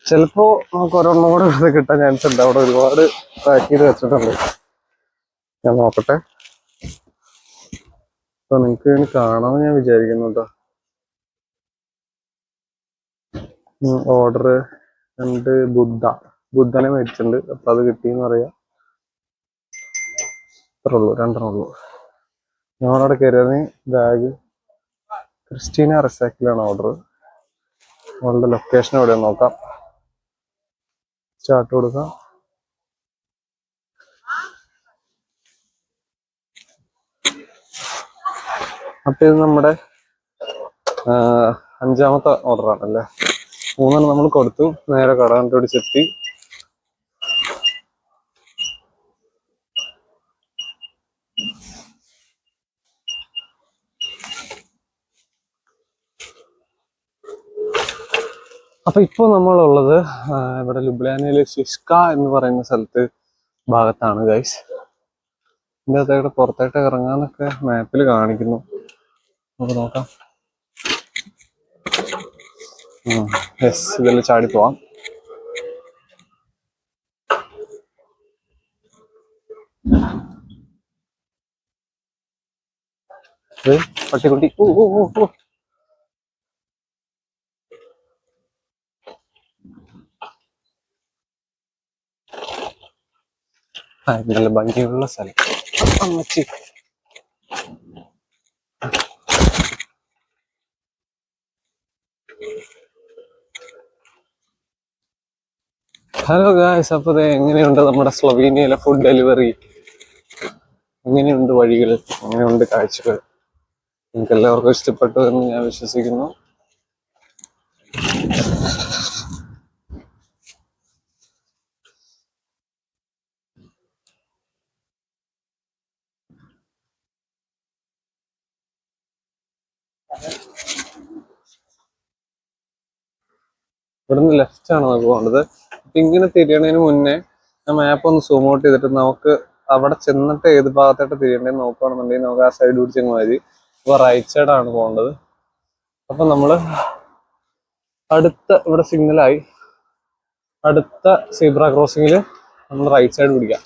ചിലപ്പോ നമുക്ക് ഒരെണ്ണം കൂടെ ഇത് കിട്ടാൻ ചാൻസ് ഉണ്ട്. അവിടെ ഒരുപാട് പാക്ക് ചെയ്ത് വെച്ചിട്ടുണ്ട്. ഞാൻ നോക്കട്ടെ. അപ്പൊ നിങ്ങക്ക് ഇനി കാണാമെന്ന് ഞാൻ വിചാരിക്കുന്നു കേട്ടോ. ഓർഡർ 2 ബുദ്ധനെ മേടിച്ചിട്ടുണ്ട്. അപ്പൊ അത് കിട്ടിയെന്ന് പറയാം. അത്രേ ഉള്ളൂ, 2 ഉള്ളൂ. ഞങ്ങളവിടെ കയറിയത് ബാഗ് ക്രിസ്റ്റീന റെസാക്കിലാണ് ഓർഡർ. അവളുടെ ലൊക്കേഷൻ എവിടെയാണ് നോക്കാം. സ്റ്റാർട്ട് കൊടുക്കാം. അപ്പൊ ഇത് നമ്മുടെ 5ാമത്തെ ഓർഡറാണല്ലേ. 3 നമ്മൾ കൊടുത്തു. നേരെ കട കണ്ടുപിടിച്ചെത്തി. അപ്പൊ ഇപ്പൊ നമ്മളുള്ളത് ഇവിടെ ലുബ്ലിയാനയിലെ ഷിഷ്ക എന്ന് പറയുന്ന ഭാഗത്താണ് ഗൈസ്. ഇതിന്റെ അകത്തേക്ക് പുറത്തേക്ക് ഇറങ്ങാന്നൊക്കെ മാപ്പിൽ കാണിക്കുന്നു. നമുക്ക് നോക്കാം. യെസ്, ഇതിൽ ചാടി പോവാം. പട്ടിക്കുട്ടി നല്ല ഭംഗിയുള്ള സ്ഥലം. അമ്മച്ചി ഹലോ ഗായ്സ്. അപ്പൊ എങ്ങനെയുണ്ട് നമ്മുടെ സ്ലൊവീനിയയിലെ ഫുഡ് ഡെലിവറി? എങ്ങനെയുണ്ട് വഴികൾ? എങ്ങനെയുണ്ട് കാഴ്ചകൾ? നിങ്ങൾക്ക് എല്ലാവർക്കും ഇഷ്ടപ്പെട്ടു എന്ന് ഞാൻ വിശ്വസിക്കുന്നു. ഇവിടുന്ന് ലെഫ്റ്റ് ആണ് നമുക്ക് പോകേണ്ടത്. അപ്പൊ ഇങ്ങനെ തിരിയണതിന് മുന്നേ ഞാൻ മാപ്പ് ഒന്ന് സൂം ഔട്ട് ചെയ്തിട്ട് നമുക്ക് അവിടെ ചെന്നിട്ട് ഏത് ഭാഗത്തായിട്ട് തിരിയണ്ടേന്ന് നോക്കുകയാണെന്നുണ്ടെങ്കിൽ നമുക്ക് ആ സൈഡ് പിടിച്ചെങ്കിൽ മതി. അപ്പൊ റൈറ്റ് സൈഡ് ആണ് പോകേണ്ടത്. അപ്പൊ നമ്മള് അടുത്ത ഇവിടെ സിഗ്നലായി. അടുത്ത സീബ്ര ക്രോസിങ്ങിൽ നമ്മൾ റൈറ്റ് സൈഡ് പിടിക്കാം.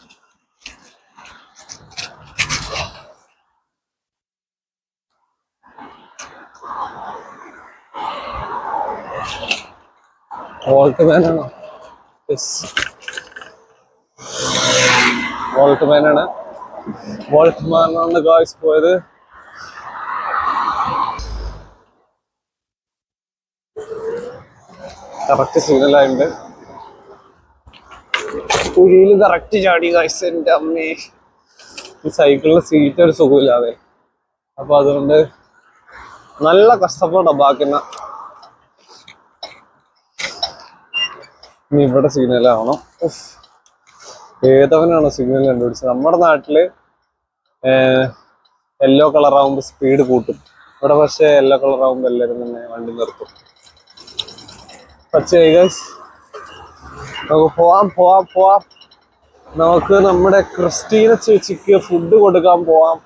വോൾട്ട്മാൻ ആണോ? യെസ്, വോൾട്ട്മാൻ ആണ്. വോൾട്ട്മാനാണ് ഗായ്സ് പോയത്. കറക്റ്റ് സിഗ്നലായിട്ടുണ്ട്. കുഴിയിൽ കറക്റ്റ് ചാടി ഗായ്സ്. എൻ്റെ അമ്മേ, ഈ സൈക്കിളിന്റെ സീറ്റ് ഒരു സുഖമില്ലാതെ. അപ്പൊ അതുകൊണ്ട് നല്ല കഷ്ടപ്പാടാ ബാക്കിന്ന. ഇനി ഇവിടെ സിഗ്നലാവണം. ഏതവനാണോ സിഗ്നൽ കണ്ടുപിടിച്ചത്? നമ്മുടെ നാട്ടില് യെല്ലോ കളർ ആവുമ്പോൾ സ്പീഡ് കൂട്ടും. ഇവിടെ പക്ഷെ യെല്ലോ കളർ ആവുമ്പോൾ എല്ലാവരും തന്നെ വണ്ടി നിർത്തും. പക്ഷേ ഗൈസ് നമുക്ക് പോവാം. നമുക്ക് നമ്മുടെ ക്രിസ്റ്റീന ചേച്ചിക്ക് ഫുഡ് കൊടുക്കാൻ പോവാം.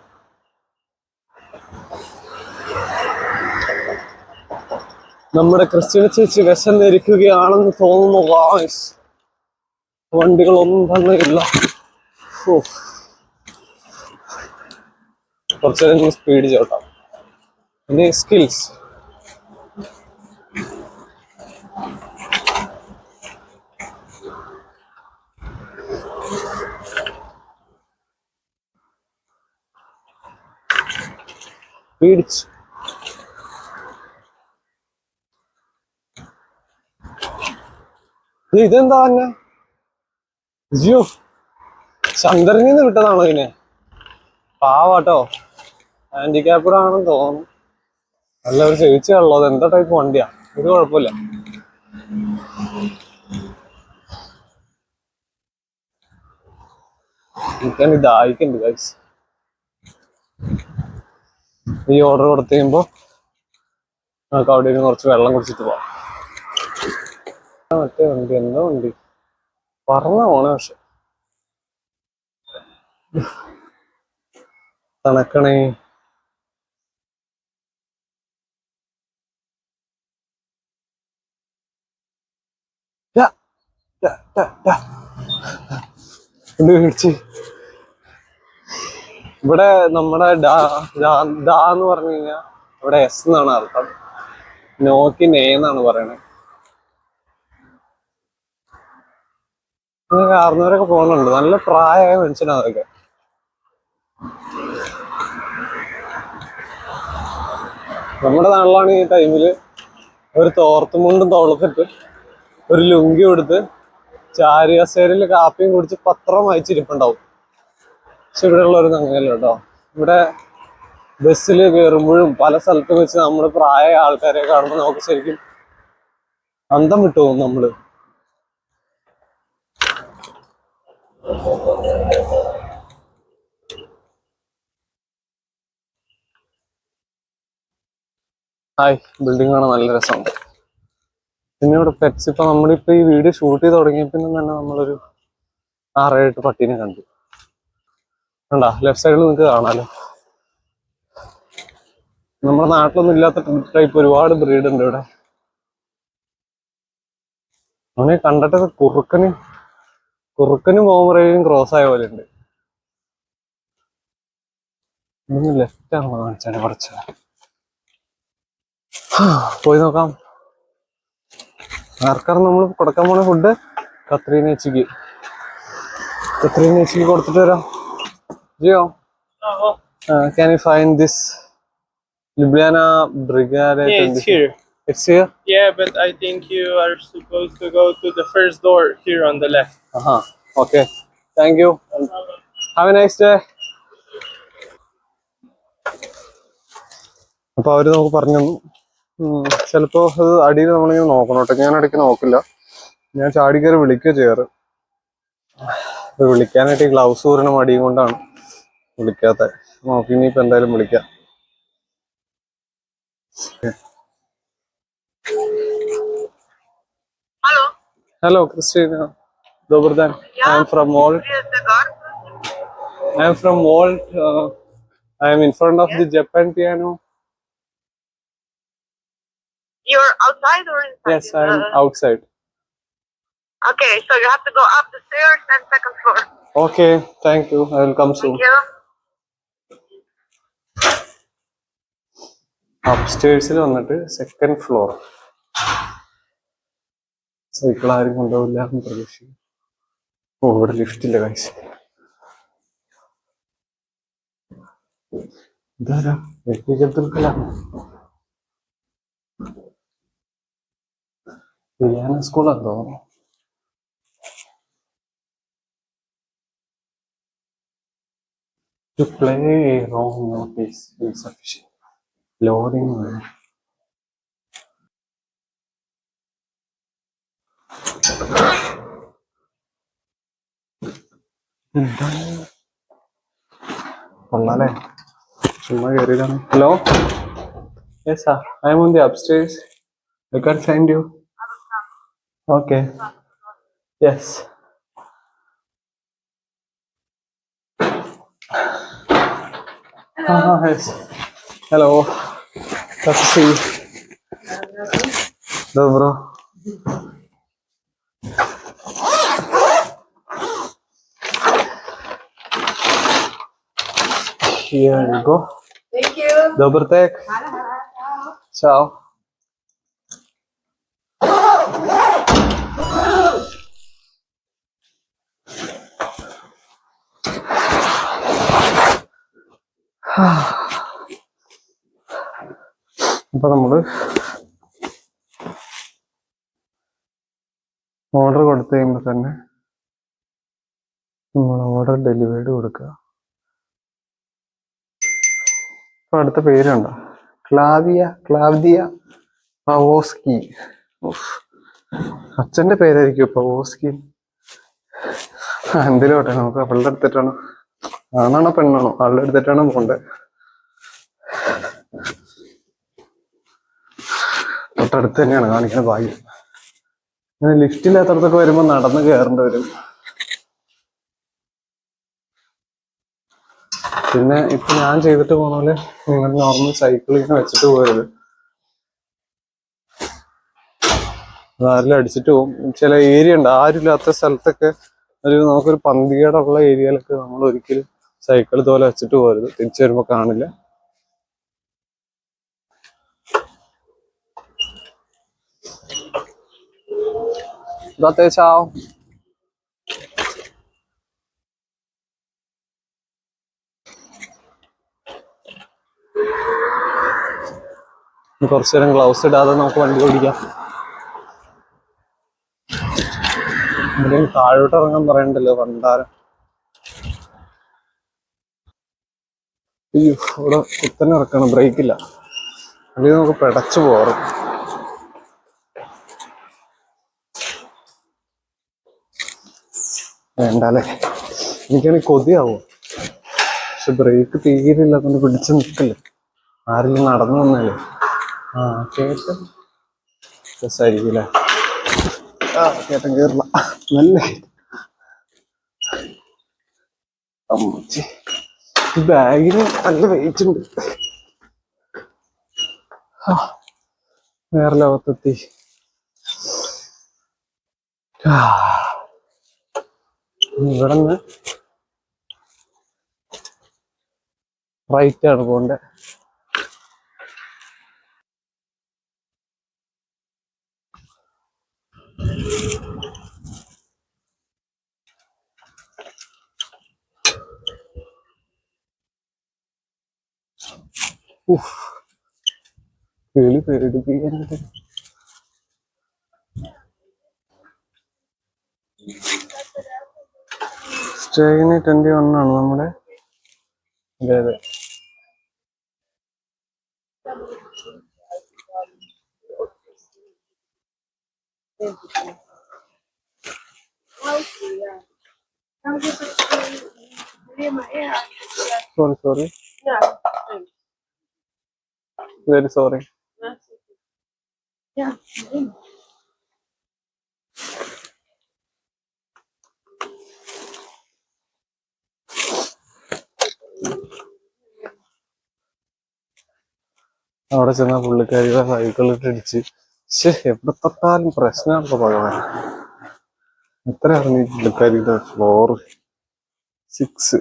നമ്മുടെ ക്രിസ്റ്റീന ചേച്ചി വിശന്നിരിക്കുകയാണെന്ന് തോന്നുന്നു ഗൈസ്. വണ്ടികളൊന്നും തന്നെ ഇല്ല. കുറച്ചേരം സ്പീഡ് ചോട്ടാം. ഇനി സ്കിൽസ്. പേടിച്ച് ഇതെന്താ തന്നെ ജിയോ ചന്ദ്രനിൽ നിന്ന് വിട്ടതാണോ ഇതിനെ? പാവാട്ടോ, ഹാൻഡിക്യാപ്ഡ് ആണെന്ന് തോന്നുന്നു. നല്ല ഒരു ചേച്ചിയാണല്ലോ. അത് എന്താ ടൈപ്പ് വണ്ടിയാ? ഒരു കുഴപ്പമില്ല. എനിക്ക് ദാഹിക്കുന്നുണ്ട് ഗൈസ്. ഈ ഓർഡർ കൊടുത്തു കഴിയുമ്പോ നമുക്ക് അവിടെ നിന്ന് കുറച്ച് വെള്ളം കുടിച്ചിട്ട് പോവാം. മറ്റേ വണ്ടി എന്താ വണ്ടി പറഞ്ഞ പോണേ. പക്ഷെ തണക്കണേ. ഇവിടെ നമ്മുടെ ഡാ എന്ന് പറഞ്ഞു കഴിഞ്ഞാൽ ഇവിടെ എസ് എന്നാണ് അർത്ഥം. നോക്കി നേ എന്നാണ് പറയണേ. കാർന്നവരൊക്കെ പോകുന്നുണ്ട്. നല്ല പ്രായമായ മനുഷ്യനാണ് അതൊക്കെ. നമ്മുടെ നാട്ടിലാണ് ഈ ടൈമില് ഒരു തോർത്തുമുണ്ടും തോളത്തിട്ട് ഒരു ലുങ്കി കൊടുത്ത് ചാരി കസേരയിൽ കാപ്പിയും കുടിച്ച് പത്രം വായിച്ചിരിപ്പുണ്ടാവും. പക്ഷെ ഇവിടെ ഉള്ളവരൊന്നും അങ്ങനെയല്ല കേട്ടോ. ഇവിടെ ബസ്സിൽ കയറുമ്പോഴും പല സ്ഥലത്തും വെച്ച് നമ്മുടെ പ്രായ ആൾക്കാരെ കാണുമ്പോൾ നമുക്ക് ശരിക്കും അന്തം വിട്ടു പോകും നമ്മള്. ഹായ്, ബിൽഡിംഗ് കാണാൻ നല്ല രസമുണ്ട്. പിന്നെ ഇവിടെ പെറ്റ്സ്. ഇപ്പൊ നമ്മളിപ്പോ ഈ വീഡിയോ ഷൂട്ട് ചെയ്ത് തുടങ്ങിയ പിന്നെ തന്നെ നമ്മളൊരു 6-7 പട്ടീനെ കണ്ടു. കണ്ടാ ലെഫ്റ്റ് സൈഡിൽ നിങ്ങൾക്ക് കാണാലോ. നമ്മുടെ നാട്ടിലൊന്നും ഇല്ലാത്ത ടൈപ്പ് ഒരുപാട് ബ്രീഡ് ഉണ്ട് ഇവിടെ. അവനെ കണ്ടിട്ട് കുറുക്കനും പോമറേനും ക്രോസ് ആയ പോലെ ഉണ്ട്. ഇതൊന്ന് ലെഫ്റ്റ് ആണോ കാണിച്ചാൽ കുറച്ച് പോയി നോക്കാം. ആർക്കാണ് നമ്മൾ കൊടുക്കാൻ പോണ ഫുഡ്? കത്രീനേച്ചിക്ക് കൊടുത്തിട്ട് വരാം. Jio, can you find this Ljubljana Brigade? Yeah, it's here. It's here? Yeah, but I think you are supposed to go to the first door here on the left. Okay. Thank you. Have a nice day. അപ്പൊ അവര് നമുക്ക് പറഞ്ഞു ചിലപ്പോ അത് അടിയിൽ നമ്മളിങ്ങനെ നോക്കണം കേട്ടോ. ഞാൻ ഇടയ്ക്ക് നോക്കില്ല. ഞാൻ ചാടി കയറി വിളിക്കുക ചെയ്യാറ്. വിളിക്കാനായിട്ട് ഈ ഗ്ലൗസ് ഊരണ മടിയും കൊണ്ടാണ് വിളിക്കാത്ത. നോക്കി ഇനിയിപ്പോ എന്തായാലും വിളിക്കാം. Hello, Christina. Добрый день. I'm from Walt. I am in front of the Japan piano. You're outside or inside? Yes, I am outside. Okay, so you have to go up the stairs and second floor. Okay, thank you. I will come soon. Thank you. അപ്സ്റ്റേഴ്സിൽ വന്നിട്ട് സെക്കൻഡ് ഫ്ലോർ. സൈക്കിൾ ആരും കൊണ്ടുപോകില്ല എന്ന് പ്രതീക്ഷിക്കും. ഓ, ഇവിടെ ലിഫ്റ്റില്ല കാഴ്ച. ഇതാരാ? പിയാനോ സ്കൂളാന്ന് തോന്നുന്നു. To play a wrong note is insufficient. Loading. കൊള്ളാലേ, ചുമ്മാ കയറിയതാണ്. Hello, yes sir, I M on the upstairs. I can't find you. Okay. Yes. Yes. Hello. Let's see. Dobro. Here you go. Thank you. Добрый tek. Ciao. അപ്പൊ നമ്മള് ഓർഡർ കൊടുത്തു കഴിയുമ്പോ തന്നെ നമ്മൾ ഓർഡർ ഡെലിവേർഡ് കൊടുക്കുക. അപ്പൊ അടുത്ത പേരുണ്ടോ? ക്ലാവ്ദിയ പവോസ്കി. അച്ഛന്റെ പേരായിരിക്കും പവോസ്കി. എന്തിലോട്ടെ നമുക്ക് അവളുടെ അടുത്തിട്ടാണോ, ആണാണോ പെണ്ണാണോ, അവളുടെ അടുത്തിട്ടാണോ പോണ്ടേ? തൊട്ടടുത്ത് തന്നെയാണ് കാണിക്കുന്നത് ഭാഗ്യം. ഇങ്ങനെ ലിഫ്റ്റില്ലാത്തടത്തൊക്കെ വരുമ്പോ നടന്ന് കയറേണ്ടി വരും. പിന്നെ ഇപ്പൊ ഞാൻ ചെയ്തിട്ട് പോകുന്ന പോലെ നിങ്ങൾ നോർമൽ സൈക്കിൾ ഇങ്ങനെ വെച്ചിട്ട് പോകരുത്. ആരെങ്കിലും അടിച്ചിട്ട് പോകും. ചില ഏരിയ ഉണ്ട് ആരുമില്ലാത്ത സ്ഥലത്തൊക്കെ, നമുക്കൊരു പന്തികേടുള്ള ഏരിയയിലൊക്കെ നമ്മൾ ഒരിക്കലും സൈക്കിൾ ഇതുപോലെ വെച്ചിട്ട് പോകരുത്. തിരിച്ചു വരുമ്പോ കാണില്ല. ചാവ്. കുറച്ചു നേരം ഗ്ലൗസ് ഇടാതെ നമുക്ക് വണ്ടി ഓടിക്കാം. എന്തെങ്കിലും താഴോട്ട് ഇറങ്ങാൻ പറയണ്ടല്ലോ പണ്ടാരം. അയ്യോ, ഇവിടെ കുത്തന്നെ ഇറക്കണം, ബ്രേക്കില്ല. അല്ലെങ്കിൽ നമുക്ക് പിടച്ചു പോറും. വേണ്ടല്ലേ, എനിക്കാണെങ്കിൽ കൊതിയാവോ. പക്ഷെ ബ്രേക്ക് തീരില്ല, കൊണ്ട് പിടിച്ചു നിൽക്കല്ലേ. ആരെങ്കിലും നടന്നു വന്നാലേ കേട്ടം രസമായിരിക്കും. കേട്ടം കേറില്ല, നല്ല അമ്മച്ചി. ഈ ബാഗിന് നല്ല വെയിറ്റ് ഉണ്ട്. വേറെ ലോകത്തെത്തി. ഇവിടെ നിന്ന് റൈറ്റ് ആണ് പോണ്ടേ. കിളി പേടിപ്പിക്കാനായിട്ട്. സ്റ്റേജിന് 21 ആണ് നമ്മുടെ. അതെ അതെ. Sorry very sorry. അവിടെ ചെന്ന പുള്ളിക്കാരിയുടെ സൈക്കിളിട്ട് ഇടിച്ച്. എവിടെ തൊട്ടാലും പ്രശ്നമാണല്ലോ ഭഗവാൻ. എത്രയാണ് ഈ പുള്ളിക്കാരിയുടെ ഫ്ലോർ 6.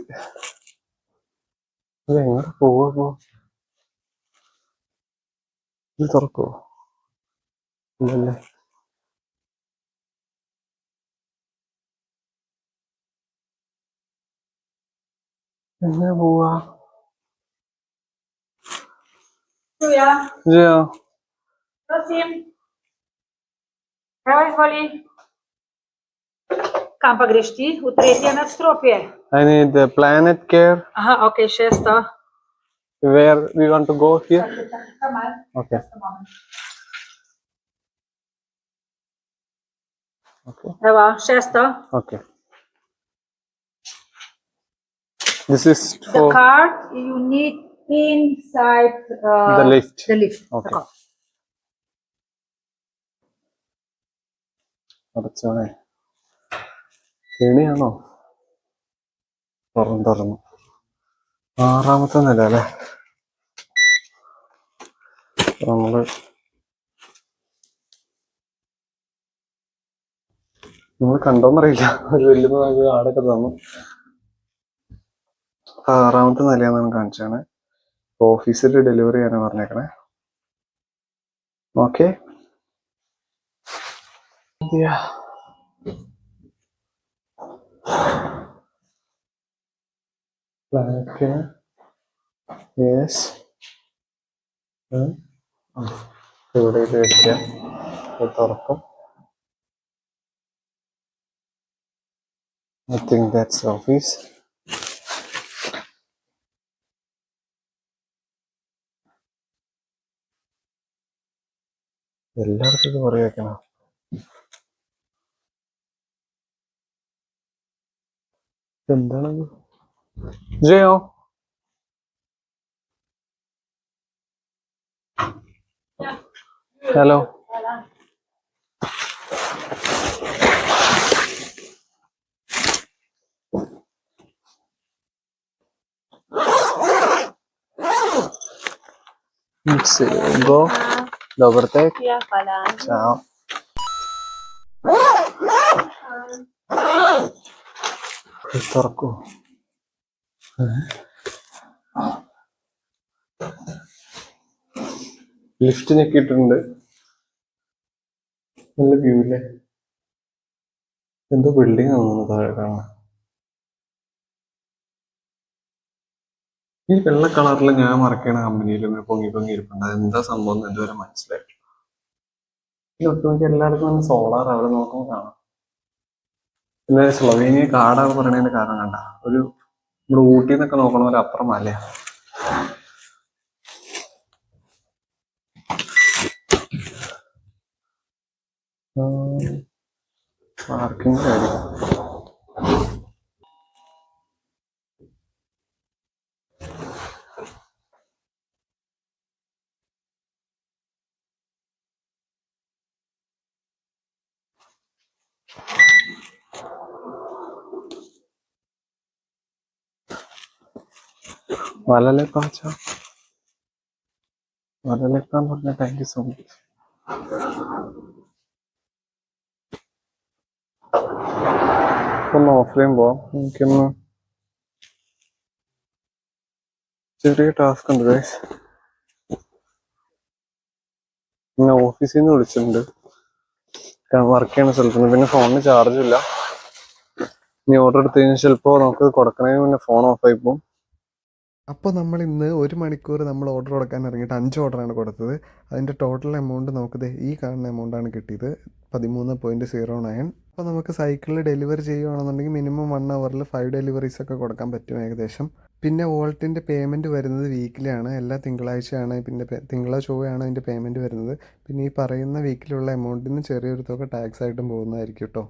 അത് എങ്ങനെ പോവാ? ഇത് തുറക്കോ? ഇല്ലല്ലേ. എങ്ങനെ പോവാ? Prosím. Давай, звали. Kam pa greš ti? V tretje nadstropje. I need the Planet Care. Aha, okay, 6. Where we want to go here? Okay. Evo, 6. Okay. This is The for card you need inside the lift. The lift. Okay. Tako. അടച്ചോണേ, കെണിയാണോ? തുറന്നു 6ാമത്തെ നില അല്ലേ? നമ്മള് നിങ്ങൾ കണ്ടോന്നറിയില്ല, ഒരു വലിയ കാടൊക്കെ തന്നു. 6ാമത്തെ നിലയാണെന്ന് കാണിച്ചാണ്. ഓഫീസിൽ ഡെലിവറി ചെയ്യാനാണ് പറഞ്ഞേക്കണേ. ഓക്കെ, ഇവിടെ വെക്കാം, തുറക്കും. I think that's office. എല്ലായിടത്തും ഇത് കുറേ വെക്കണം. എന്താണത്? ജയോ, ഹലോ. Go. Dobry. Ciao. തുറക്കൂ. ലിഫ്റ്റ് ഞെക്കിയിട്ടുണ്ട്. നല്ല വ്യൂ അല്ലേ? എന്തോ ബിൽഡിംഗ് ആണെന്ന് താഴെ കാണാം. ഈ വെള്ള കളറിൽ ഞാൻ മറക്കണ കമ്പനിയിൽ പൊങ്ങി ഇരിപ്പുണ്ട്. അതെന്താ സംഭവം എന്ന് ഇതുവരെ മനസ്സിലായിട്ടില്ല. ഈ ഒട്ടുമിക്ക എല്ലായിടത്തും സോളാർ അവിടെ നോക്കുമ്പോൾ കാണാം. പിന്നെ സ്ലൊവേനിയ കാടാന്ന് പറയണതിന്റെ കാരണം കണ്ട, ഒരു നമ്മുടെ ഊട്ടിന്നൊക്കെ നോക്കണ പോലെ അപ്പുറം മലയാ. പാർക്കിംഗ് ആയിരിക്കും. വലലേപ്പാച്ച, വലലേപ്പാന്ന് പറഞ്ഞ താങ്ക് യു സോ മച്ച്. ഒന്ന് ഓഫ്ലൈൻ പോവാം. എനിക്കൊന്ന് ചെറിയ ടാസ്ക് ഉണ്ട് ഗൈസ്. പിന്നെ ഓഫീസിൽ നിന്ന് വിളിച്ചിട്ടുണ്ട്, വർക്ക് ചെയ്യുന്ന സ്ഥലത്തുനിന്ന്. പിന്നെ ഫോണിന് ചാർജും ഇല്ല. ഇനി ഓർഡർ എടുത്തു കഴിഞ്ഞാൽ ചിലപ്പോൾ നമുക്ക് കൊടുക്കണതിന് മുന്നേ ഫോൺ ഓഫ് ആയി പോകും. അപ്പോൾ നമ്മൾ ഇന്ന് 1 മണിക്കൂർ നമ്മൾ ഓർഡർ കൊടുക്കാൻ ഇറങ്ങിയിട്ട് 5 ഓർഡറാണ് കൊടുത്തത്. അതിൻ്റെ ടോട്ടൽ എമൗണ്ട് നമുക്ക് ഈ കാണുന്ന എമൗണ്ടാണ് കിട്ടിയത്, 13.09. അപ്പോൾ നമുക്ക് സൈക്കിളിൽ ഡെലിവറി ചെയ്യുകയാണെന്നുണ്ടെങ്കിൽ മിനിമം 1 ഹവറിൽ 5 ഡെലിവറീസ് ഒക്കെ കൊടുക്കാൻ പറ്റും ഏകദേശം. പിന്നെ വോൾട്ടിൻ്റെ പേയ്മെൻറ്റ് വരുന്നത് വീക്കിലാണ്, എല്ലാ തിങ്കളാഴ്ചയാണ്. പിന്നെ തിങ്കളോ ചൊവ്വയാണ് അതിൻ്റെ പേയ്മെൻറ്റ് വരുന്നത്. പിന്നെ ഈ പറയുന്ന വീക്കിലുള്ള എമൗണ്ടിന് ചെറിയൊരു തുക ടാക്സ് ആയിട്ടും പോകുന്നതായിരിക്കും കേട്ടോ.